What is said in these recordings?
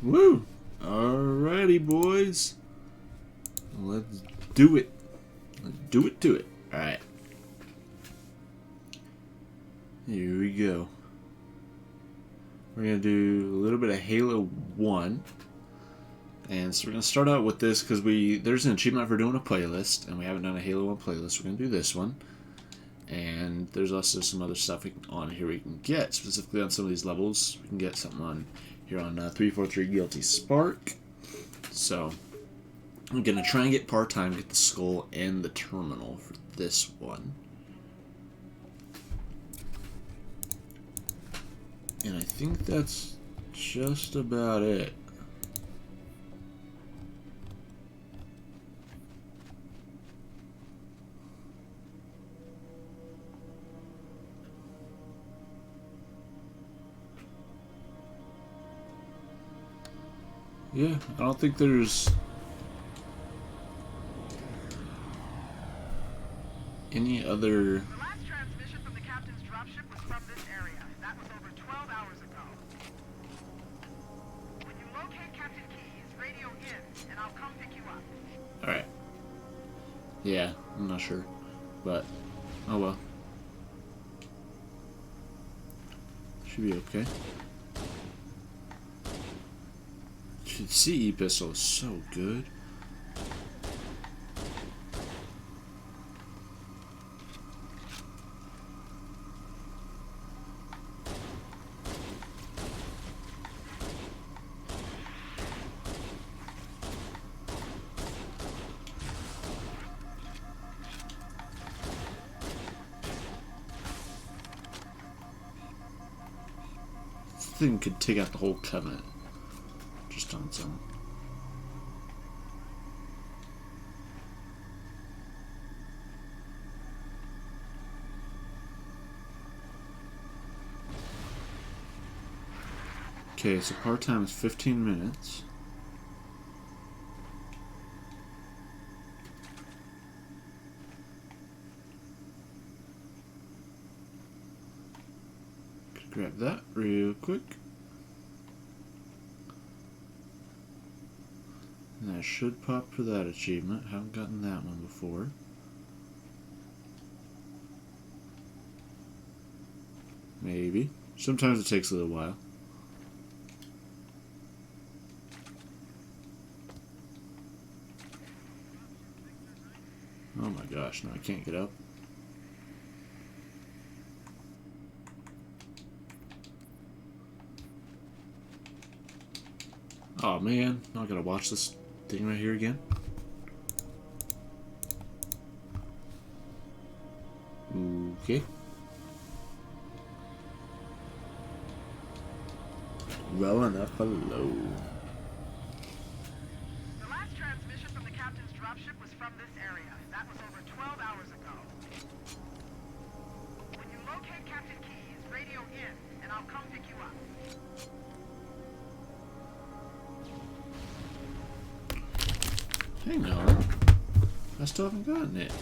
Woo! Alrighty, boys. Let's do it. Let's do it to it. Alright. Here we go. We're going to do a little bit of Halo 1. And so we're going to start out with this because there's an achievement for doing a playlist, and we haven't done a Halo 1 playlist. We're going to do this one. And there's also some other stuff on here we can get, specifically on some of these levels. We can get something on here on 343 Guilty Spark. So I'm going to try and get part-time, get the skull and the terminal for this one. And I think that's just about it. Yeah, I don't think there's any other... The last transmission from the captain's dropship was from this area. That was over 12 hours ago. When you locate Captain Keyes, radio in, and I'll come pick you up. Alright. Yeah, I'm not sure. But, oh well. Should be okay. The CE pistol is so good. This thing could take out the whole Covenant. Just on its own. Okay, so part time is 15 minutes. Could grab that real quick. And I should pop for that achievement. Haven't gotten that one before. Maybe. Sometimes it takes a little while. Oh my gosh, no, I can't get up. Oh man, now I gotta watch this thing right here again. Okay. Rolling up a low. The last transmission from the captain's dropship was from this area. That was over 12 hours ago. When you locate Captain Keyes, radio in, and I'll come pick you up. Hang on. I still haven't gotten it.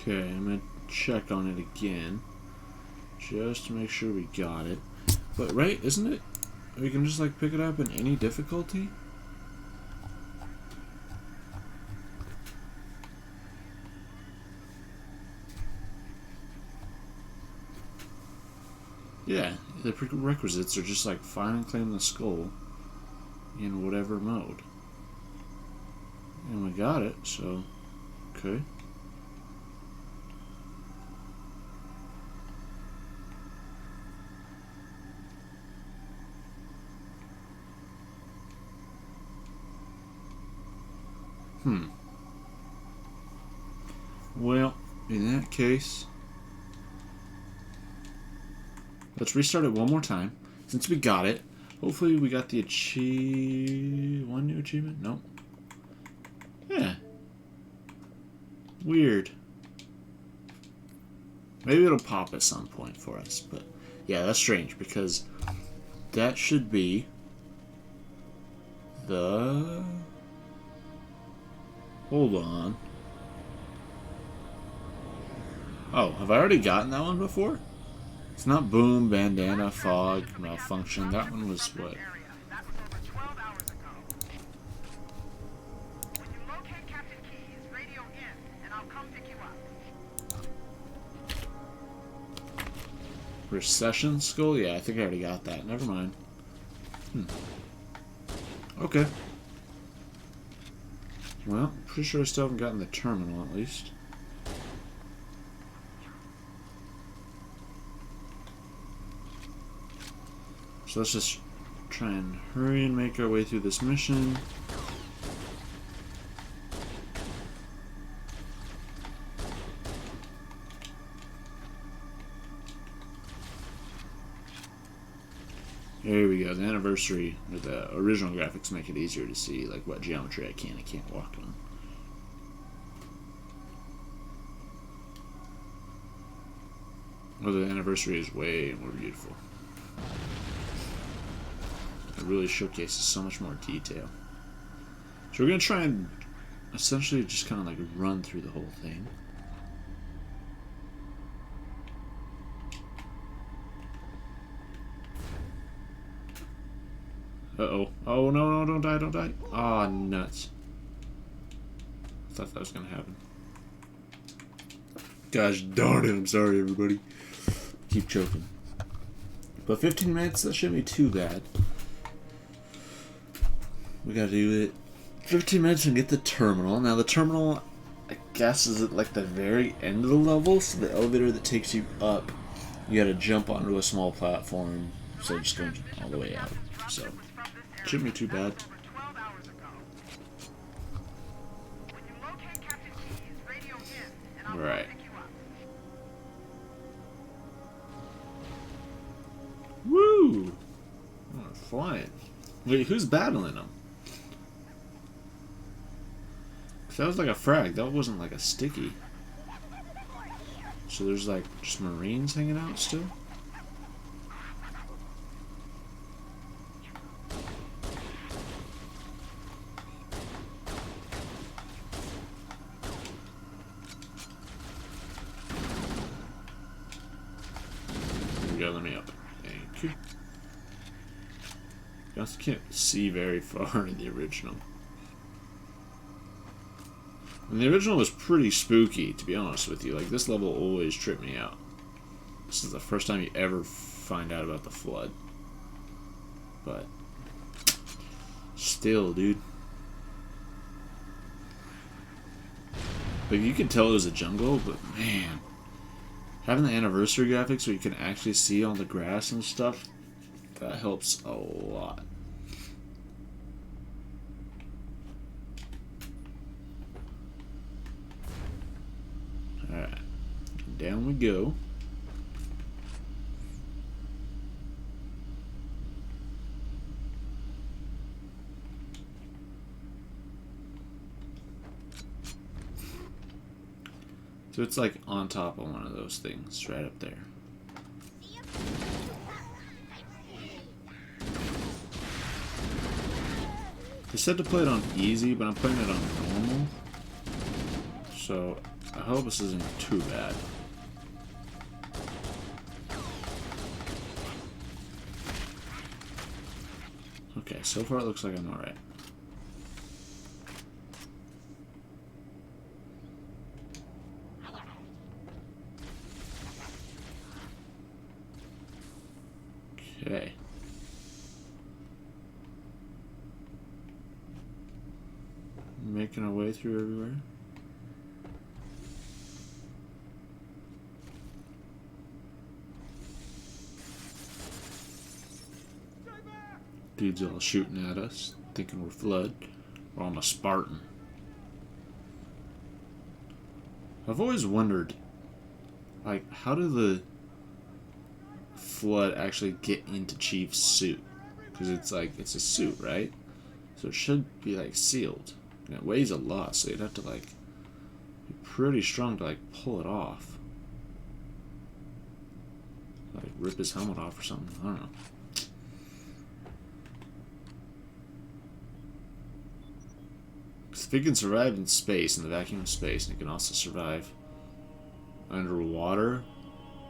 Okay, I'm gonna check on it again, just to make sure we got it. But right, isn't it? We can just like pick it up in any difficulty? Yeah, the prerequisites are just like find and claim the skull in whatever mode. And we got it, so okay. Well, in that case, Let's restart it one more time. Since we got it, hopefully we got the one new achievement? Nope. Yeah. Weird. Maybe it'll pop at some point for us, but yeah, that's strange because that should be the... Hold on. Oh, have I already gotten that one before? It's not boom, bandana, fog, malfunction. That one was what? That was over 12 hours ago. When you locate Captain Keyes, radio in, and I'll come pick you up. Recession skull? Yeah, I think I already got that. Never mind. Okay. Well, pretty sure I still haven't gotten the terminal, at least. So let's just try and hurry and make our way through this mission. There we go. The anniversary, or the original graphics make it easier to see like what geometry I can and can't walk on. Well, the anniversary is way more beautiful. It really showcases so much more detail. So we're going to try and essentially just kind of like run through the whole thing. Uh-oh. Oh, no, don't die, don't die. Aw, nuts. I thought that was going to happen. Gosh darn it, I'm sorry, everybody. Keep choking. But 15 minutes, that shouldn't be too bad. We gotta do it 15 minutes and get the terminal. Now the terminal, I guess, is at like the very end of the level, so the elevator that takes you up, you gotta jump onto a small platform, so just going all the way out. So, shouldn't be too bad. Right. Woo! Oh, flying. Wait, who's battling them? That was like a frag. That wasn't like a sticky. So there's like just Marines hanging out still? There we go, let me up. Thank you. You also can't see very far in the original. And the original was pretty spooky, to be honest with you. Like, this level always tripped me out. This is the first time you ever find out about the flood. But still, dude. Like, you can tell it was a jungle, but man, having the anniversary graphics where you can actually see all the grass and stuff, that helps a lot. Alright, down we go. So it's like on top of one of those things, right up there. They said to play it on easy, but I'm playing it on normal. So I hope this isn't too bad. Okay, so far it looks like I'm alright. Okay. Making our way through everywhere. Dude's all shooting at us, thinking we're Flood. Or I'm a Spartan. I've always wondered, like, how do the flood actually get into Chief's suit? Because it's like, it's a suit, right? So it should be like sealed. And it weighs a lot, so you'd have to like be pretty strong to like pull it off. Like rip his helmet off or something. I don't know. Because if he can survive in space, in the vacuum of space, and he can also survive underwater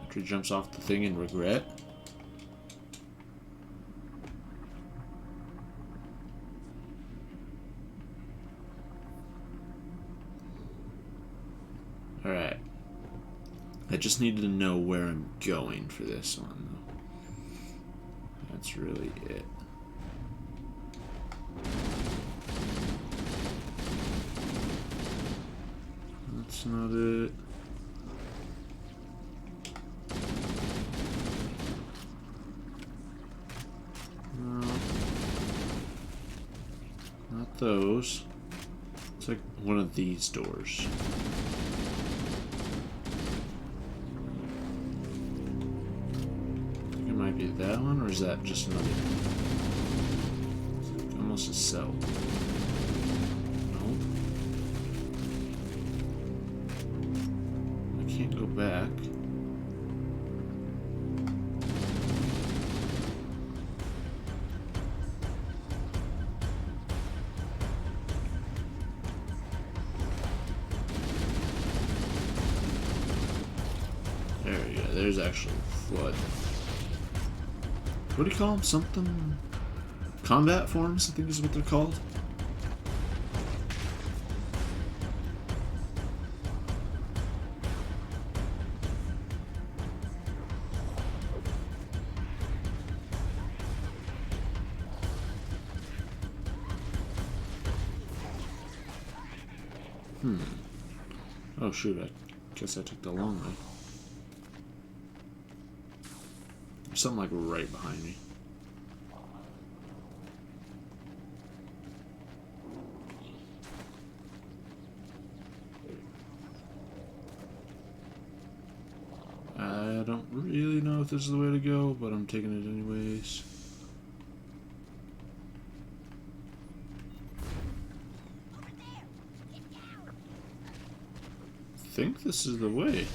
after he jumps off the thing in regret. Alright. I just needed to know where I'm going for this one, though. That's really it. That's not it. No. Not those. It's like one of these doors. I think it might be that one, or is that just another? It's like almost a cell. Can't go back. There we go. There's actually flood. What do you call them? Something? Combat forms, I think is what they're called. Oh shoot, I guess I took the long way. There's something like right behind me. I don't really know if this is the way to go, but I'm taking it anyways. I think this is the way.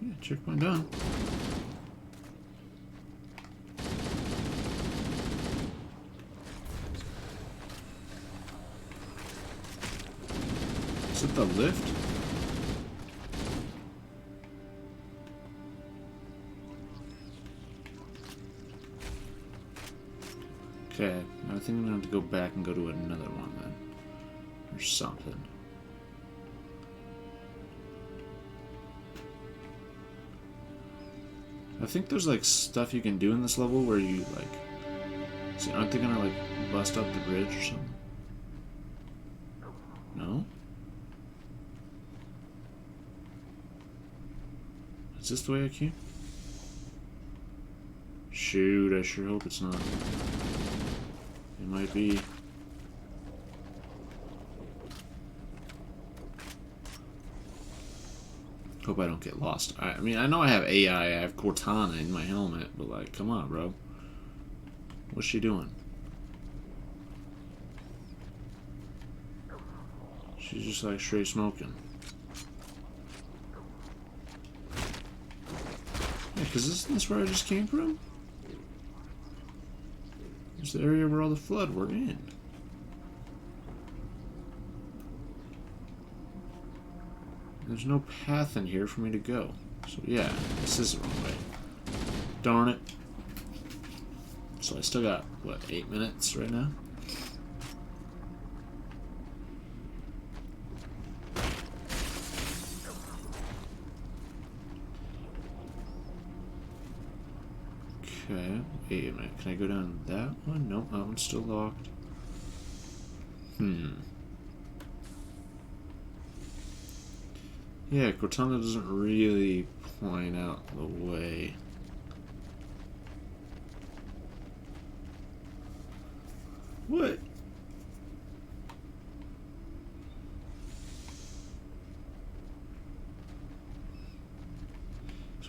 Yeah, checkpoint done. Is it the lift? Okay, I think I'm gonna have to go back and go to another one then. Or something. I think there's like stuff you can do in this level where you like... See, aren't they gonna like bust up the bridge or something? No? Is this the way I came? Shoot, I sure hope it's not. It might be. Hope I don't get lost. I mean, I know I have AI, I have Cortana in my helmet, but like, come on, bro. What's she doing? She's just like straight smoking. Yeah, because isn't this where I just came from? It's the area where all the flood we're in. There's no path in here for me to go. So yeah, this is the wrong way. Darn it. So I still got, what, 8 minutes right now? Okay, wait a minute. Can I go down that one? Nope, that one's still locked. Yeah, Cortana doesn't really point out the way. What?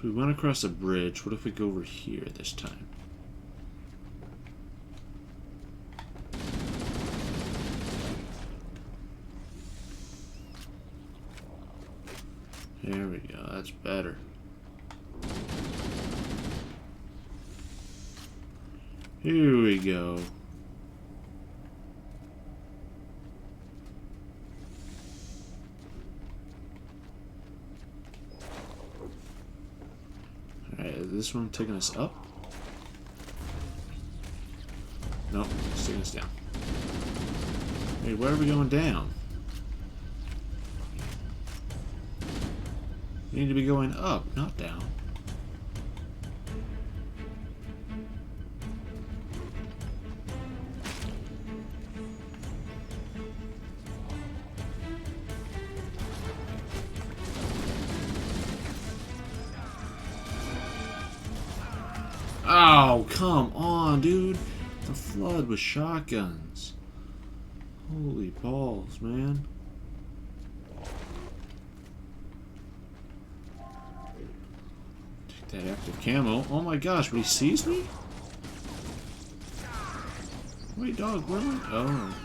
So we went across a bridge. What if we go over here this time? There we go. That's better. Here we go. Alright, is this one taking us up? Nope, it's taking us down. Hey, where are we going down? We need to be going up, not down. Oh, come on, dude. The flood with shotguns. Holy balls, man. Take that active camo. Oh my gosh, but he sees me? Wait, dog, where am I? Oh.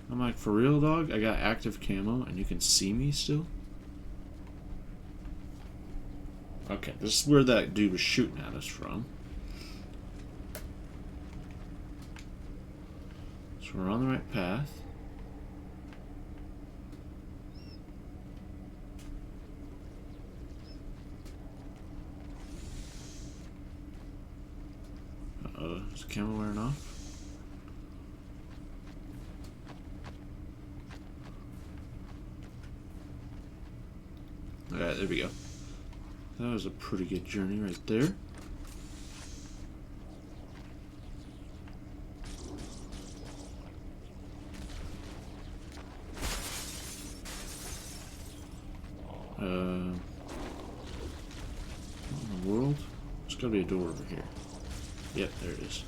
I'm like, for real, dog? I got active camo and you can see me still? Okay, this is where that dude was shooting at us from. So we're on the right path. Uh-oh, is the camo wearing off? Alright, there we go. That was a pretty good journey right there. What in the world? There's gotta be a door over here. Yep, there it is.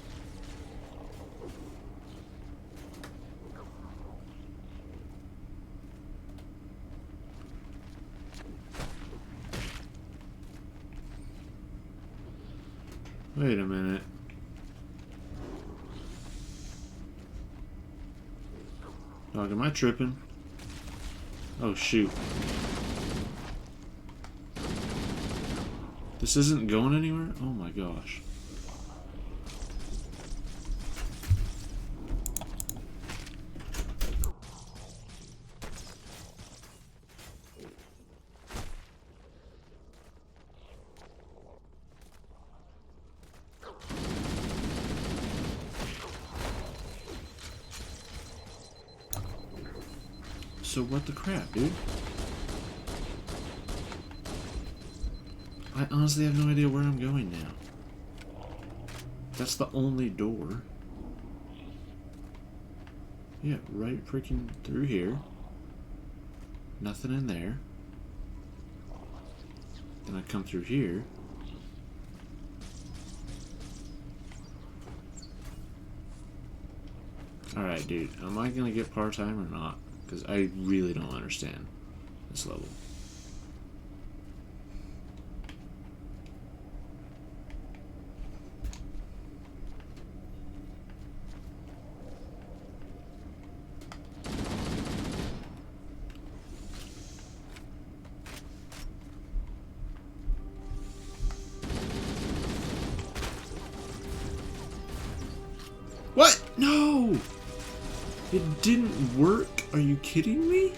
Wait a minute. Dog, am I tripping? Oh, shoot. This isn't going anywhere? Oh my gosh. So what the crap, dude? I honestly have no idea where I'm going now. That's the only door. Yeah, right freaking through here. Nothing in there. Then I come through here. Alright, dude. Am I gonna get part-time or not? Because I really don't understand this level. What? No! It didn't work? Are you kidding me?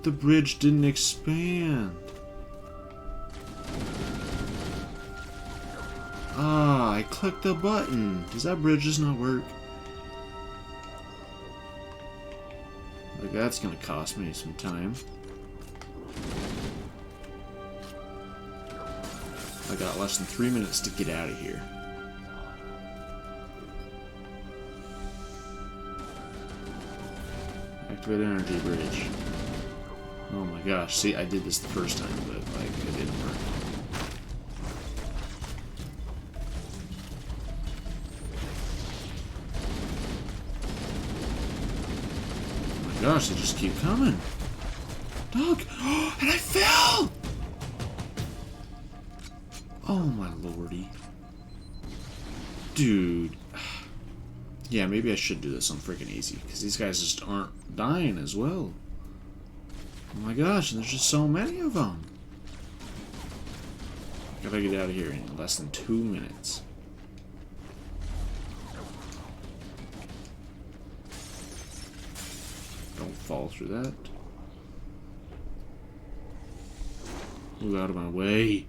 The bridge didn't expand. Ah, I clicked the button. Does that bridge just not work? Like, that's gonna cost me some time. I got less than 3 minutes to get out of here. Activate energy bridge. Oh my gosh, see, I did this the first time, but, like, it didn't work. Oh my Gosh, they just keep coming. Dog! And I fell! Oh my lordy. Dude. Yeah, maybe I should do this on freaking easy, because these guys just aren't dying as well. Oh my gosh, and there's just so many of them. Gotta get out of here in less than 2 minutes. Don't fall through that. Move out of my way.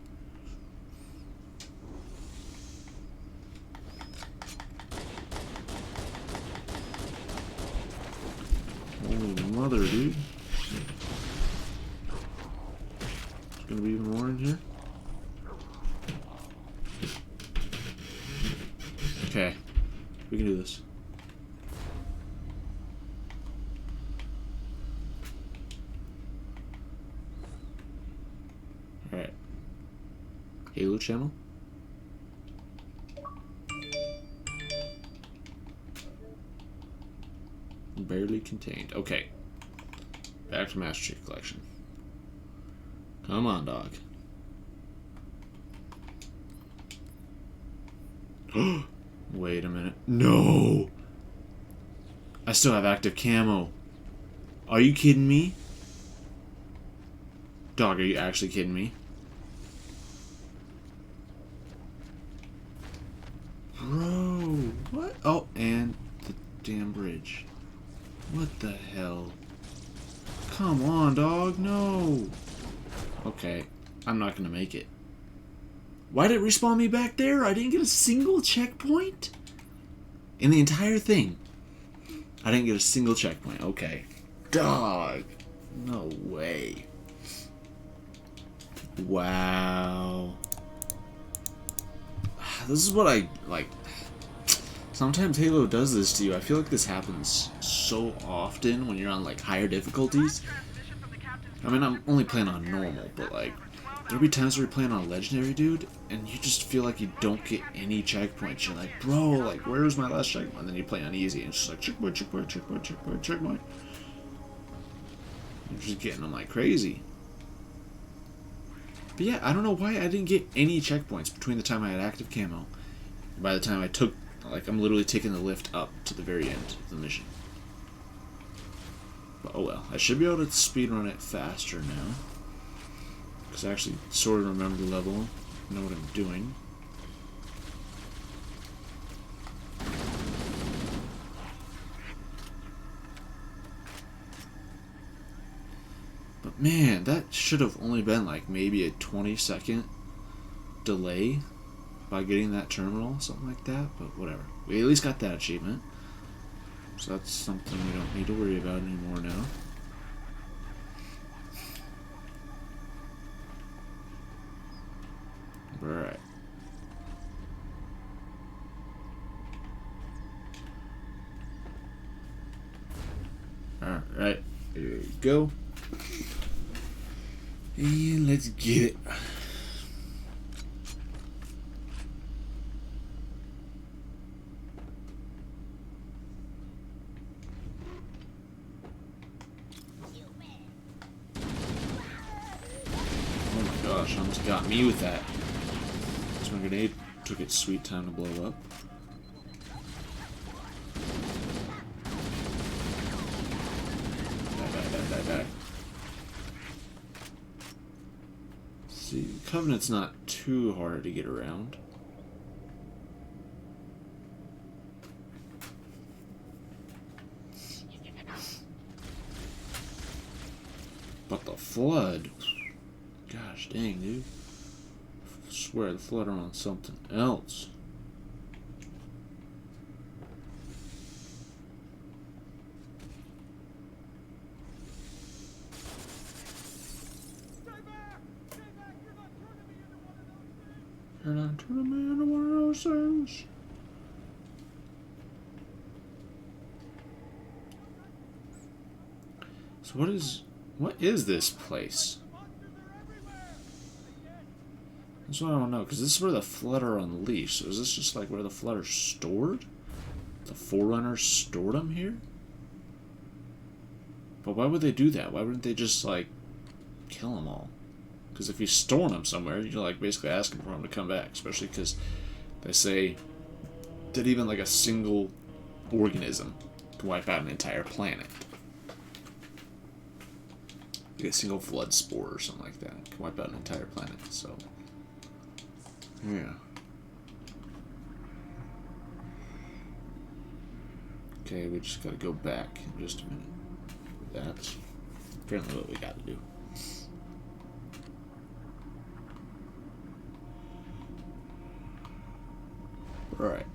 Holy mother, dude. There's gonna be even more in here. Okay. We can do this. Alright. Halo channel. Barely contained. Okay. Back to Master Chief Collection. Come on, dog. Wait a minute. No! I still have active camo. Are you kidding me? Dog, are you actually kidding me? Bro, what? Oh, and the damn bridge. What the hell? Come on, dog, no! Okay, I'm not gonna make it. Why did it respawn me back there? I didn't get a single checkpoint? In the entire thing. I didn't get a single checkpoint. Okay. Dog. No way. Wow. This is what I like. Sometimes Halo does this to you. I feel like this happens so often when you're on like higher difficulties. I mean, I'm only playing on normal, but like there'll be times where you're playing on legendary, dude, and you just feel like you don't get any checkpoints. You're like, bro, like where's my last checkpoint? And then you play on easy, and it's just like checkpoint, checkpoint, checkpoint, checkpoint, checkpoint. You're just getting them like crazy. But yeah, I don't know why I didn't get any checkpoints between the time I had active camo and by the time I took, like, I'm literally taking the lift up to the very end of the mission. But oh well, I should be able to speedrun it faster now. Because I actually sort of remember the level, know what I'm doing. But man, that should have only been like maybe a 20-second delay by getting that terminal, something like that, but whatever. We at least got that achievement. So that's something we don't need to worry about anymore now. Alright. Alright, here we go. And let's get it. Oh my gosh, almost got me with that. So my grenade took its sweet time to blow up. Die. See, Covenant's not too hard to get around. But the Flood, gosh dang, dude. I swear the Flood are on something else. You're not turning me into one of those things. So what is this place? That's what I don't know, because this is where the Flood are unleashed. So is this just like where the Flood are stored? The Forerunners stored them here? But why would they do that? Why wouldn't they just, like, kill them all? Because if you storing them somewhere, you're, like, basically asking for them to come back. Especially because they say that even, like, a single organism can wipe out an entire planet. Like a single flood spore or something like that can wipe out an entire planet. So, yeah. Okay, we just gotta go back in just a minute. That's apparently what we gotta do. Alright.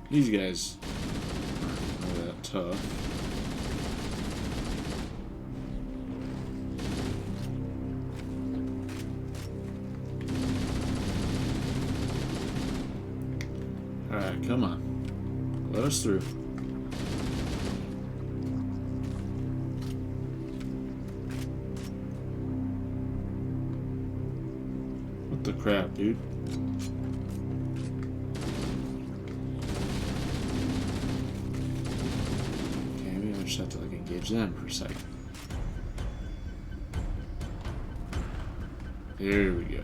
These guys aren't that tough. Alright, come on. Let us through. What the crap, dude? Just have to like engage them for a second. There we go.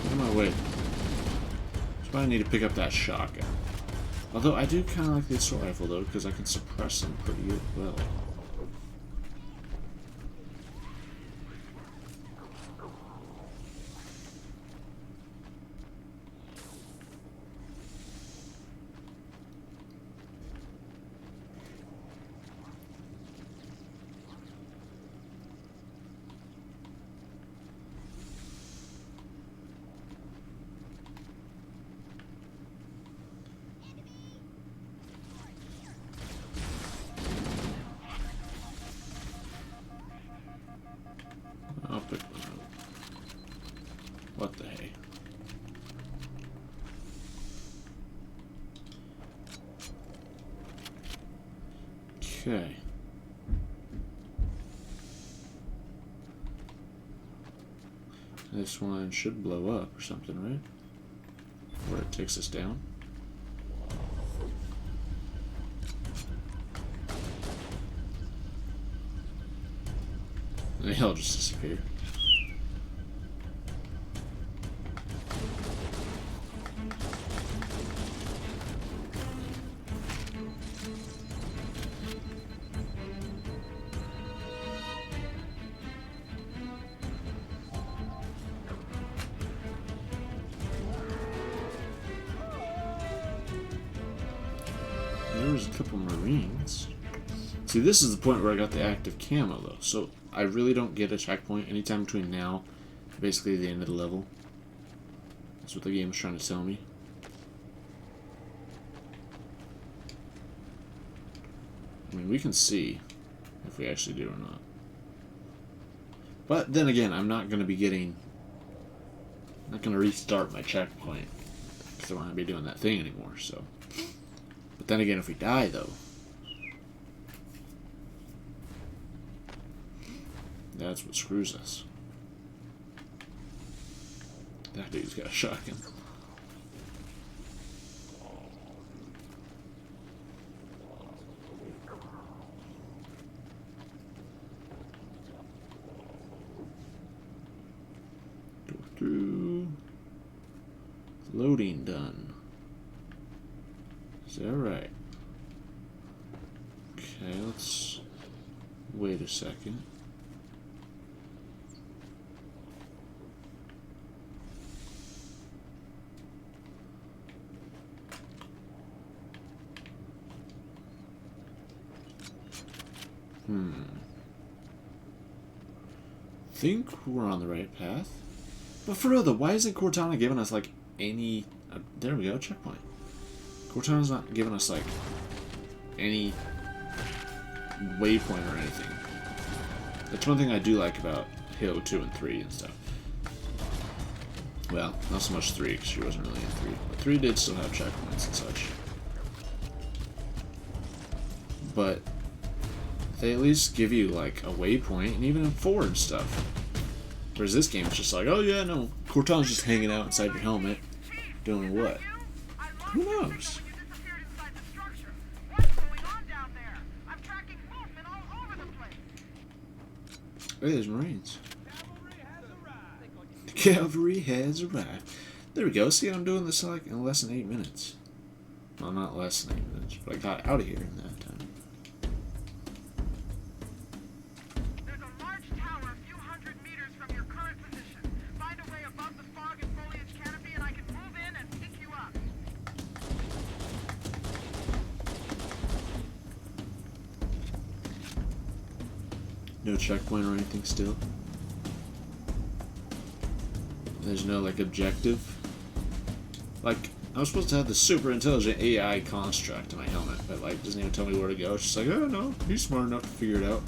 Get out of my way. That's why I need to pick up that shotgun. Although I do kind of like the assault rifle though, because I can suppress them pretty well. I'll pick one up. What the hey? Okay. This one should blow up or something, right? Where it takes us down. And they'll just disappear. There was a couple Marines. See, this is the point where I got the active camo, though. So I really don't get a checkpoint anytime between now and basically the end of the level. That's what the game is trying to tell me. I mean, we can see if we actually do or not. But then again, I'm not going to be getting... I'm not going to restart my checkpoint because I don't want to be doing that thing anymore, so... But then again, if we die, though, that's what screws us. That dude's got a shotgun. Go through. Loading done. Is that right? Okay, let's wait a second. Think we're on the right path. But for real though, why isn't Cortana giving us like any... there we go, checkpoint. Cortana's not giving us like any waypoint or anything That's one thing I do like about Halo 2 and 3 and stuff. Well, not so much 3, because she wasn't really in 3. But 3 did still have checkpoints and such. But they at least give you, like, a waypoint, and even in 4 and stuff. Whereas this game is just like, oh yeah, no, Cortana's just hanging out inside your helmet. Doing what? Who knows? Hey, there's Marines. The cavalry has arrived. There we go. See, I'm doing this like in less than 8 minutes. Well, not less than 8 minutes, but I got out of here in that time. There's a large tower a few hundred meters from your current position. Find a way above the fog and foliage canopy, and I can move in and pick you up. No checkpoint or anything still? There's no, like, objective? Like, I was supposed to have the super intelligent AI construct in my helmet, but, like, doesn't even tell me where to go. It's just like, oh, no, he's smart enough to figure it out.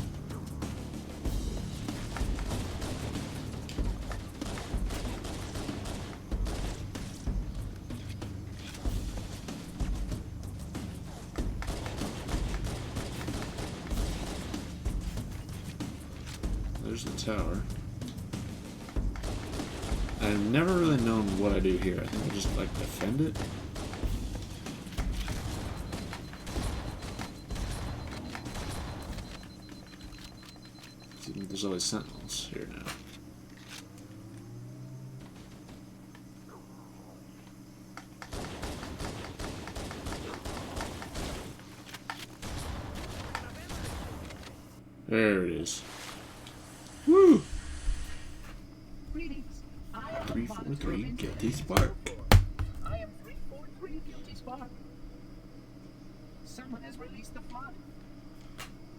There's the tower. I've never really known what I do here. I think I just, like, defend it. See, there's always sentinels here now. There it is. Woo! 343 Guilty Spark. I am 343 Guilty Spark. Someone has released the flood.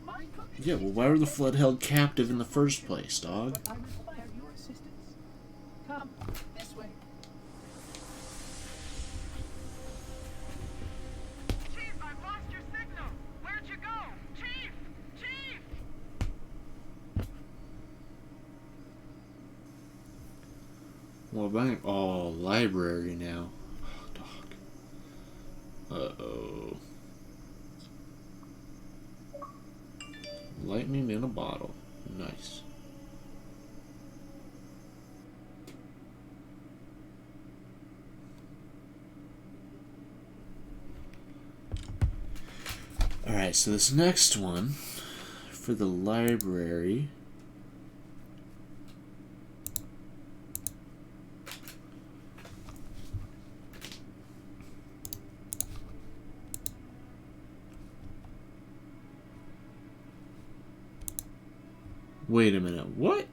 My country. Yeah, well, why were the Flood held captive in the first place, dog? I require your assistance. Come this way. Chief, I've lost your signal. Where'd you go? Chief! Chief! Well, bank. Oh, library now. Oh, dog. Uh-oh. Lightning in a bottle. Nice. Alright, so this next one for the library. Wait a minute, what?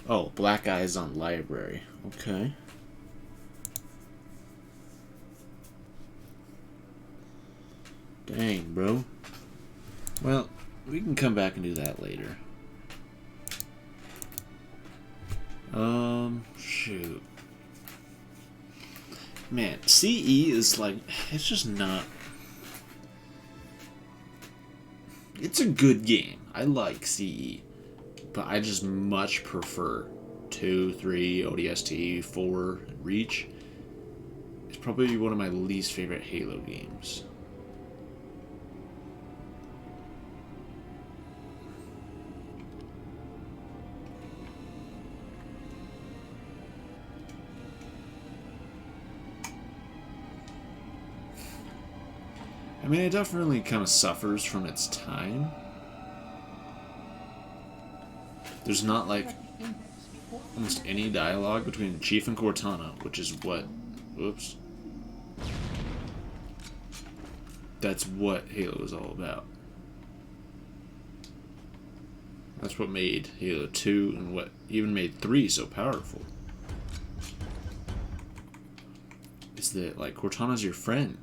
Oh, black eyes on library. Okay. Dang, bro. Well, we can come back and do that later. Shoot. Man, CE is like, it's just not... It's a good game. I like CE. But I just much prefer 2, 3, ODST, 4, and Reach. It's probably one of my least favorite Halo games. I mean, it definitely kind of suffers from its time. There's not, like, almost any dialogue between Chief and Cortana, which is what... Whoops. That's what Halo is all about. That's what made Halo 2 and what even made 3 so powerful. Is that, like, Cortana's your friend.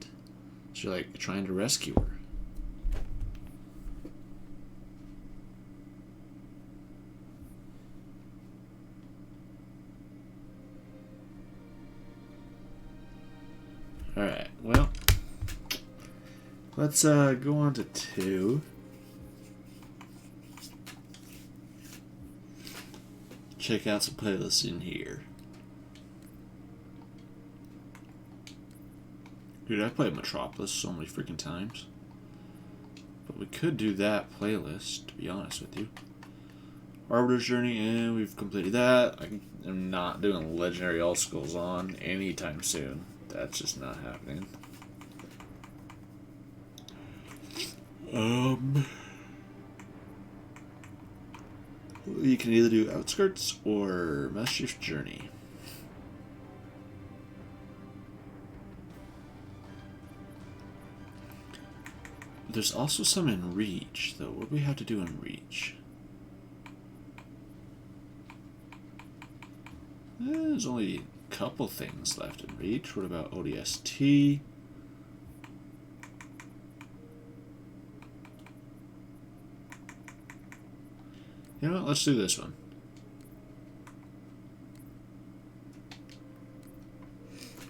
So you're, like, trying to rescue her. Alright, well, let's go on to 2. check out some playlists in here. Dude, I played Metropolis so many freaking times. But we could do that playlist, to be honest with you. Arbiter's Journey, and we've completed that. I'm not doing Legendary All Skulls on anytime soon. That's just not happening. You can either do Outskirts or Master's Journey. There's also some in Reach, though. What do we have to do in Reach? There's only a couple things left in Reach. What about ODST? You know what? Let's do this one.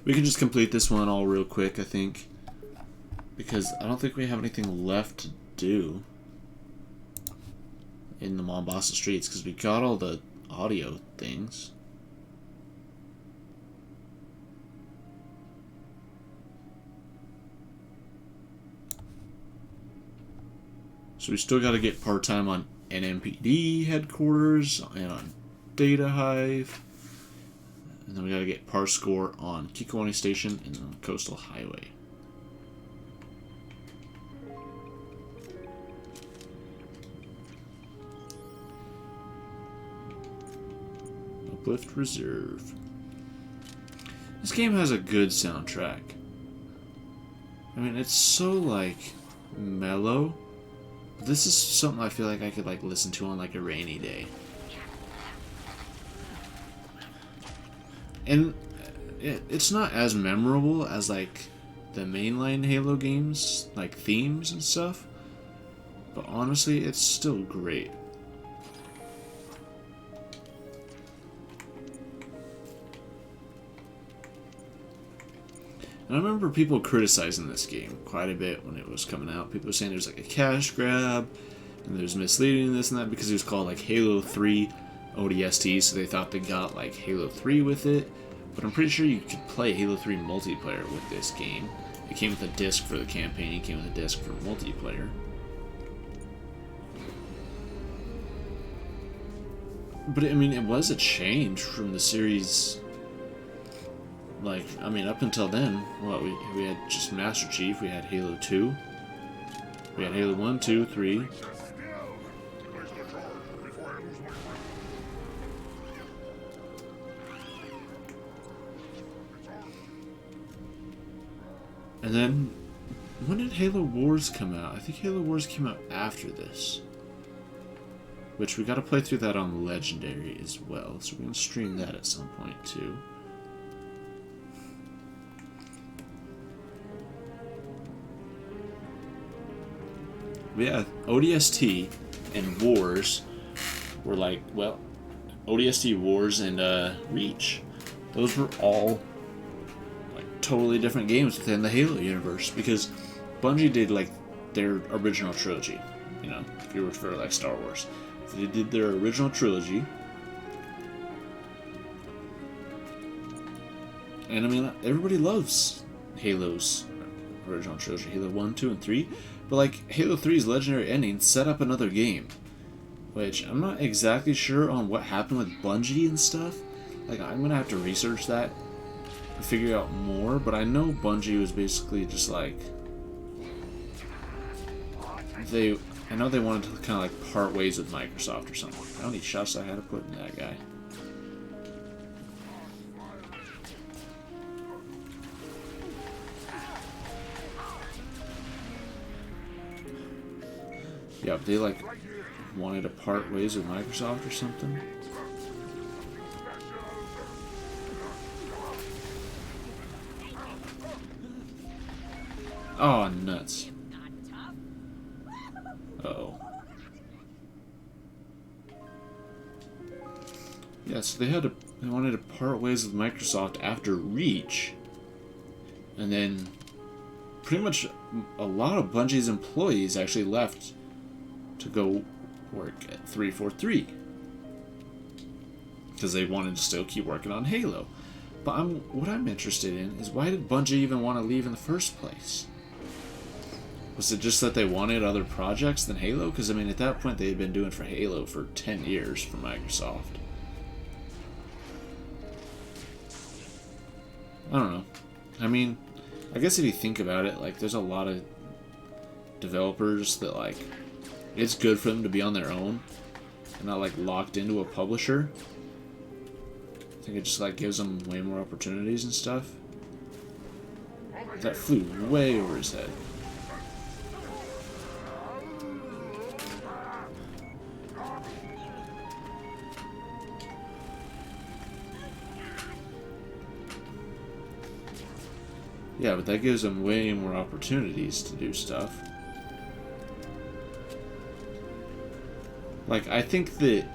We can just complete this one all real quick, I think. Because I don't think we have anything left to do in the Mombasa streets, because we got all the audio things. So we still got to get part-time on NMPD headquarters and on Data Hive. And then we got to get par score on Kikowani Station and on Coastal Highway. Uplift Reserve. This game has a good soundtrack. I mean, it's so, like, mellow. This is something I feel like I could, like, listen to on, like, a rainy day. And it's not as memorable as, like, the mainline Halo games, like, themes and stuff. But honestly, it's still great. And I remember people criticizing this game quite a bit when it was coming out. People were saying there's like a cash grab, and there's misleading this and that, because it was called like Halo 3 ODST, so they thought they got like Halo 3 with it. But I'm pretty sure you could play Halo 3 multiplayer with this game. It came with a disc for the campaign, it came with a disc for multiplayer. But I mean, it was a change from the series. Like, I mean, up until then, what, we had just Master Chief, we had Halo 2, we had Halo 1, 2, 3. And then, when did Halo Wars come out? I think Halo Wars came out after this. Which we gotta play through that on Legendary as well, so we're gonna stream that at some point too. Yeah, ODST and Wars were like, well, ODST, Wars, and Reach. Those were all like totally different games within the Halo universe, because Bungie did like their original trilogy. You know, if you refer to like Star Wars, they did their original trilogy, and I mean, everybody loves Halo's original trilogy, Halo 1, 2, and 3. But like Halo 3's legendary ending set up another game, which I'm not exactly sure on what happened with Bungie and stuff. Like, I'm gonna have to research that and figure out more. But I know Bungie was basically just like I know they wanted to kind of like part ways with Microsoft or something. How many shots I had to put in that guy? Yeah, they like wanted to part ways with Microsoft or something. Oh, nuts. Uh-oh. Yeah, so they wanted to part ways with Microsoft after Reach. And then pretty much a lot of Bungie's employees actually left to go work at 343. because they wanted to still keep working on Halo. But what I'm interested in is, why did Bungie even want to leave in the first place? Was it just that they wanted other projects than Halo? Because, I mean, at that point, they had been doing for Halo for 10 years for Microsoft. I don't know. I mean, I guess if you think about it, like, there's a lot of developers that, like, it's good for them to be on their own and not, like, locked into a publisher. I think it just, like, gives them way more opportunities and stuff. That flew way over his head. Yeah, but that gives them way more opportunities to do stuff. Like, I think that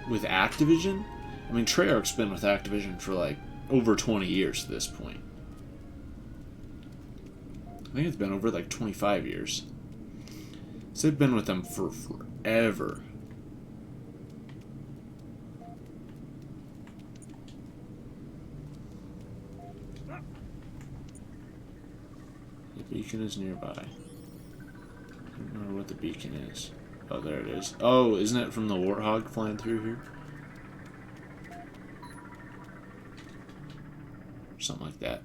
with Activision, I mean, Treyarch's been with Activision for, like, over 20 years at this point. I think it's been over, like, 25 years. So they've been with them for forever. The beacon is nearby. I don't remember what the beacon is. Oh, there it is. Oh, isn't it from the Warthog flying through here? Something like that.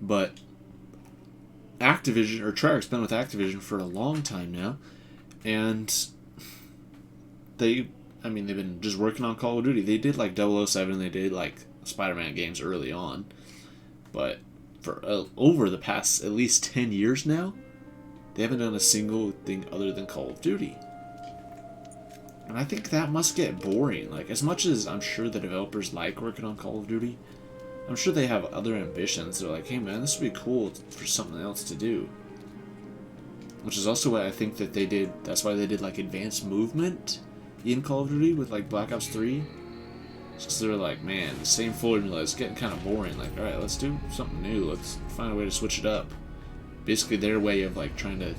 But Activision, or Treyarch's been with Activision for a long time now, and they've been just working on Call of Duty. They did like 007, they did like Spider-Man games early on, but for over the past at least 10 years now, they haven't done a single thing other than Call of Duty. And I think that must get boring. Like, as much as I'm sure the developers like working on Call of Duty, I'm sure they have other ambitions. They're like, hey man, this would be cool for something else to do. Which is also why I think that they did, that's why they did like advanced movement in Call of Duty with like Black Ops 3. Because they're like, man, the same formula is getting kind of boring. Like, alright, let's do something new. Let's find a way to switch it up. Basically their way of like trying to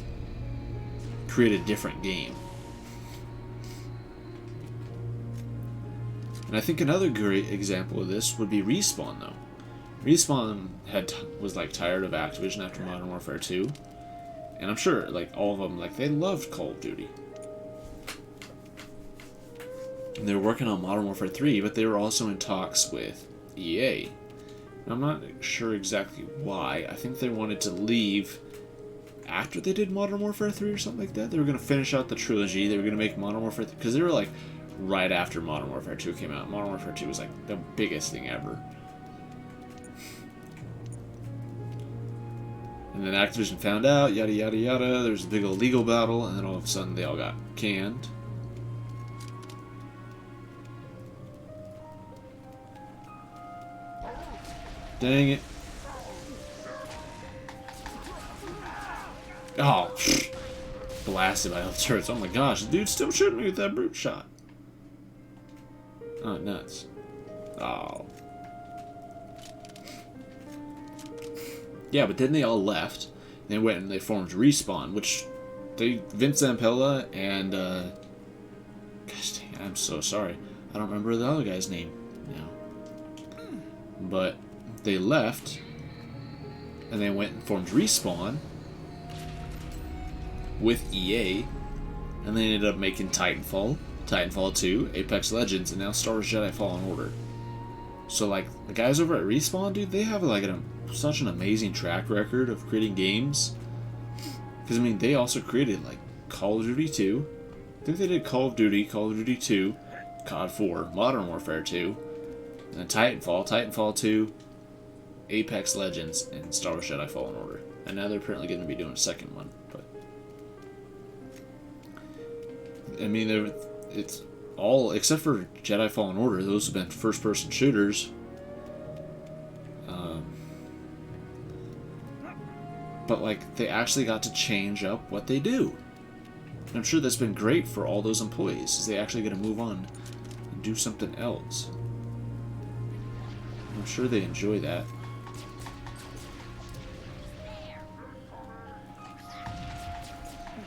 create a different game. And I think another great example of this would be Respawn, though. Respawn was like tired of Activision after Modern Warfare 2, and I'm sure like all of them, like, they loved Call of Duty. And they were working on Modern Warfare 3, but they were also in talks with EA. I'm not sure exactly why. I think they wanted to leave after they did Modern Warfare 3 or something like that. They were going to finish out the trilogy. They were going to make Modern Warfare 3, because they were like right after Modern Warfare 2 came out. Modern Warfare 2 was like the biggest thing ever. And then Activision found out, yada yada yada, there's a big old legal battle, and then all of a sudden they all got canned. Dang it. Oh, blasted by all the turrets. Oh my gosh, the dude's still shooting me with that brute shot. Oh, nuts. Oh. Yeah, but then they all left. They went and they formed Respawn, which Vince Zampella and, gosh dang, I'm so sorry. I don't remember the other guy's name now. But they left, and they went and formed Respawn with EA, and they ended up making Titanfall, Titanfall 2, Apex Legends, and now Star Wars Jedi Fallen Order. So, like, the guys over at Respawn, dude, they have, like, such an amazing track record of creating games. Because, I mean, they also created, like, Call of Duty 2. I think they did Call of Duty 2, COD 4, Modern Warfare 2, and then Titanfall 2, Apex Legends, and Star Wars Jedi Fallen Order. And now they're apparently going to be doing a second one, but I mean, it's all, except for Jedi Fallen Order, those have been first-person shooters. But, like, they actually got to change up what they do. And I'm sure that's been great for all those employees, is they actually get to move on and do something else. I'm sure they enjoy that.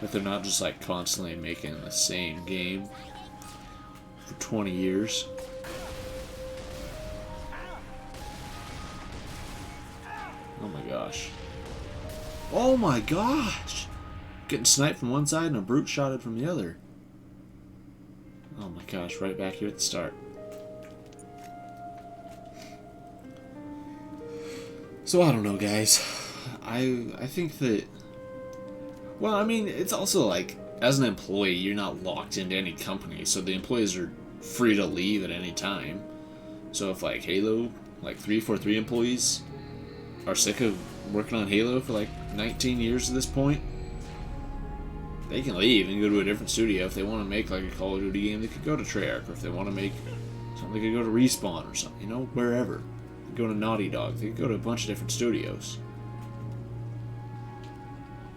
But they're not just, like, constantly making the same game. for 20 years. Oh my gosh. Oh my gosh! Getting sniped from one side and a brute shotted from the other. Oh my gosh, right back here at the start. So I don't know, guys. I think that, well, I mean, it's also like, as an employee, you're not locked into any company, so the employees are free to leave at any time. So if like Halo, like 343 employees are sick of working on Halo for like 19 years at this point, they can leave and go to a different studio. If they want to make like a Call of Duty game, they could go to Treyarch, or if they want to make something, they could go to Respawn or something, you know, wherever. They could go to Naughty Dog, they could go to a bunch of different studios.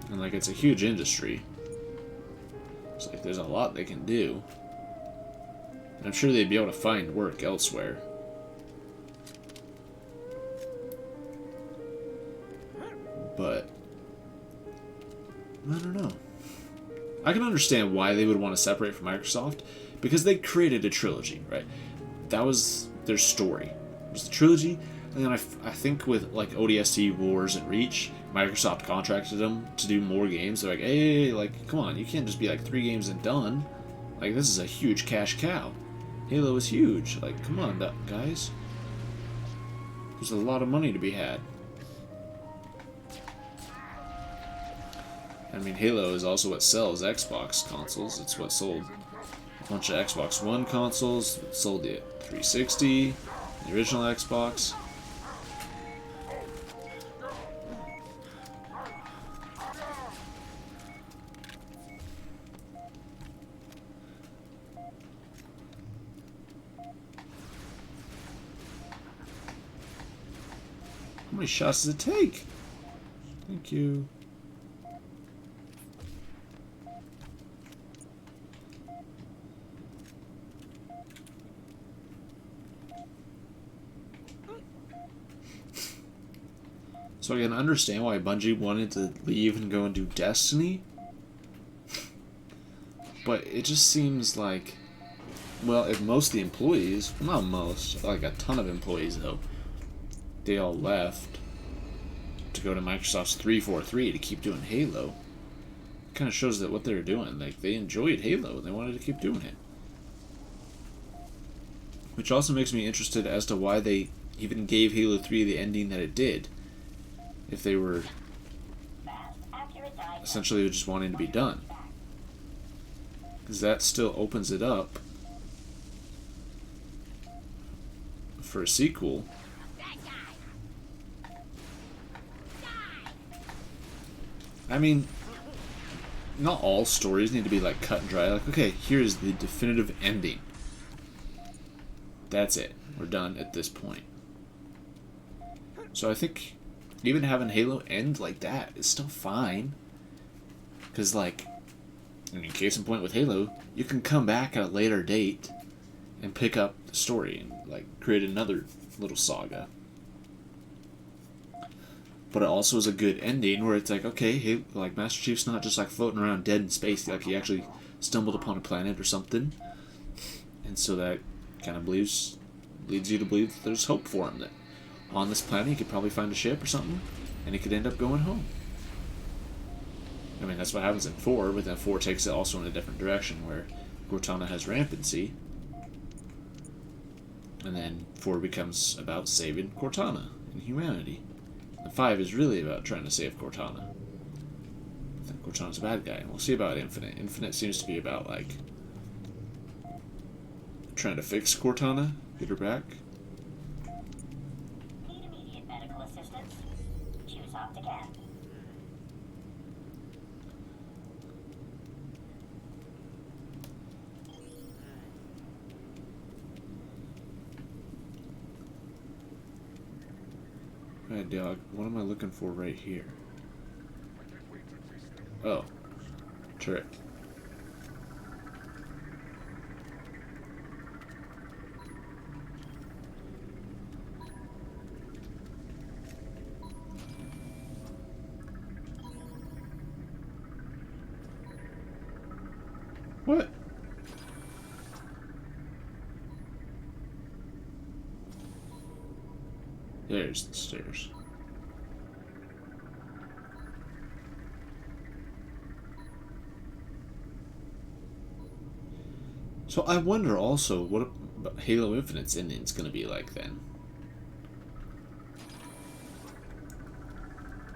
And like, it's a huge industry. It's like there's a lot they can do. And I'm sure they'd be able to find work elsewhere. But I don't know. I can understand why they would want to separate from Microsoft, because they created a trilogy, right? That was their story. It was the trilogy, and then I think with like ODST, Wars, and Reach, Microsoft contracted them to do more games. They're like, hey, like, come on, you can't just be like 3 games and done. Like, this is a huge cash cow. Halo is huge. Like, come on, guys. There's a lot of money to be had. I mean, Halo is also what sells Xbox consoles. It's what sold a bunch of Xbox One consoles. It sold the 360, the original Xbox. How many shots does it take? Thank you. So I can understand why Bungie wanted to leave and go and do Destiny. But it just seems like, well, if most of the employees, well, not most, like a ton of employees though, they all left to go to Microsoft's 343 to keep doing Halo. It kind of shows that what they were doing, like, they enjoyed Halo and they wanted to keep doing it. Which also makes me interested as to why they even gave Halo 3 the ending that it did. If they were essentially just wanting to be done. Because that still opens it up for a sequel. I mean, not all stories need to be like cut and dry. Like, okay, here's the definitive ending. That's it. We're done at this point. So I think even having Halo end like that is still fine. Because, like, I mean, case in point with Halo, you can come back at a later date and pick up the story and, like, create another little saga. But it also is a good ending where it's like, okay, hey, like, Master Chief's not just, like, floating around dead in space. Like, he actually stumbled upon a planet or something. And so that kind of leads you to believe that there's hope for him, that on this planet he could probably find a ship or something, and he could end up going home. I mean, that's what happens in 4, but then 4 takes it also in a different direction, where Cortana has rampancy, and then 4 becomes about saving Cortana and humanity. And 5 is really about trying to save Cortana. I think Cortana's a bad guy, and we'll see about Infinite. Infinite seems to be about, like, trying to fix Cortana, get her back. Need immediate medical assistance? Choose Optican. Alright, dog, what am I looking for right here? Oh. Turret. What? There's the stairs. So I wonder also what Halo Infinite's ending's gonna be like then.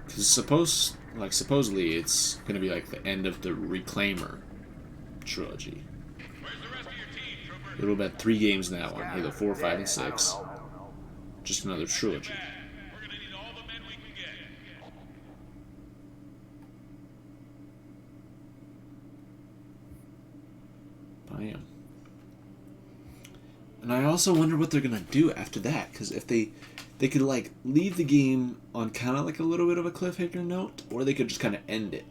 Because supposedly it's gonna be like the end of the Reclaimer trilogy. It'll be 3 games now on Halo 4, 5, and 6. Just another trilogy. We're gonna need all the men we can get. Bam. And I also wonder what they're gonna do after that, because if they could like leave the game on kind of like a little bit of a cliffhanger note, or they could just kind of end it.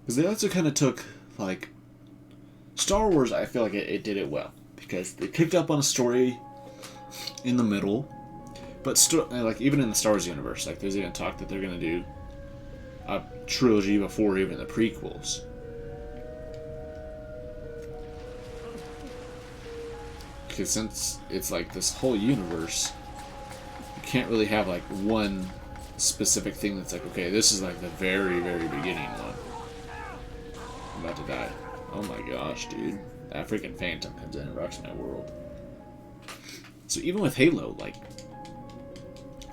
Because they also kind of took like Star Wars. I feel like it did it well because they picked up on a story in the middle, but like even in the Star Wars universe, like there's even talk that they're gonna do a trilogy before even the prequels. Because since it's like this whole universe, you can't really have like one specific thing that's like, okay, this is like the very, very beginning one. I'm about to die. Oh my gosh, dude. That freaking Phantom comes in and rocks my world. So even with Halo, like,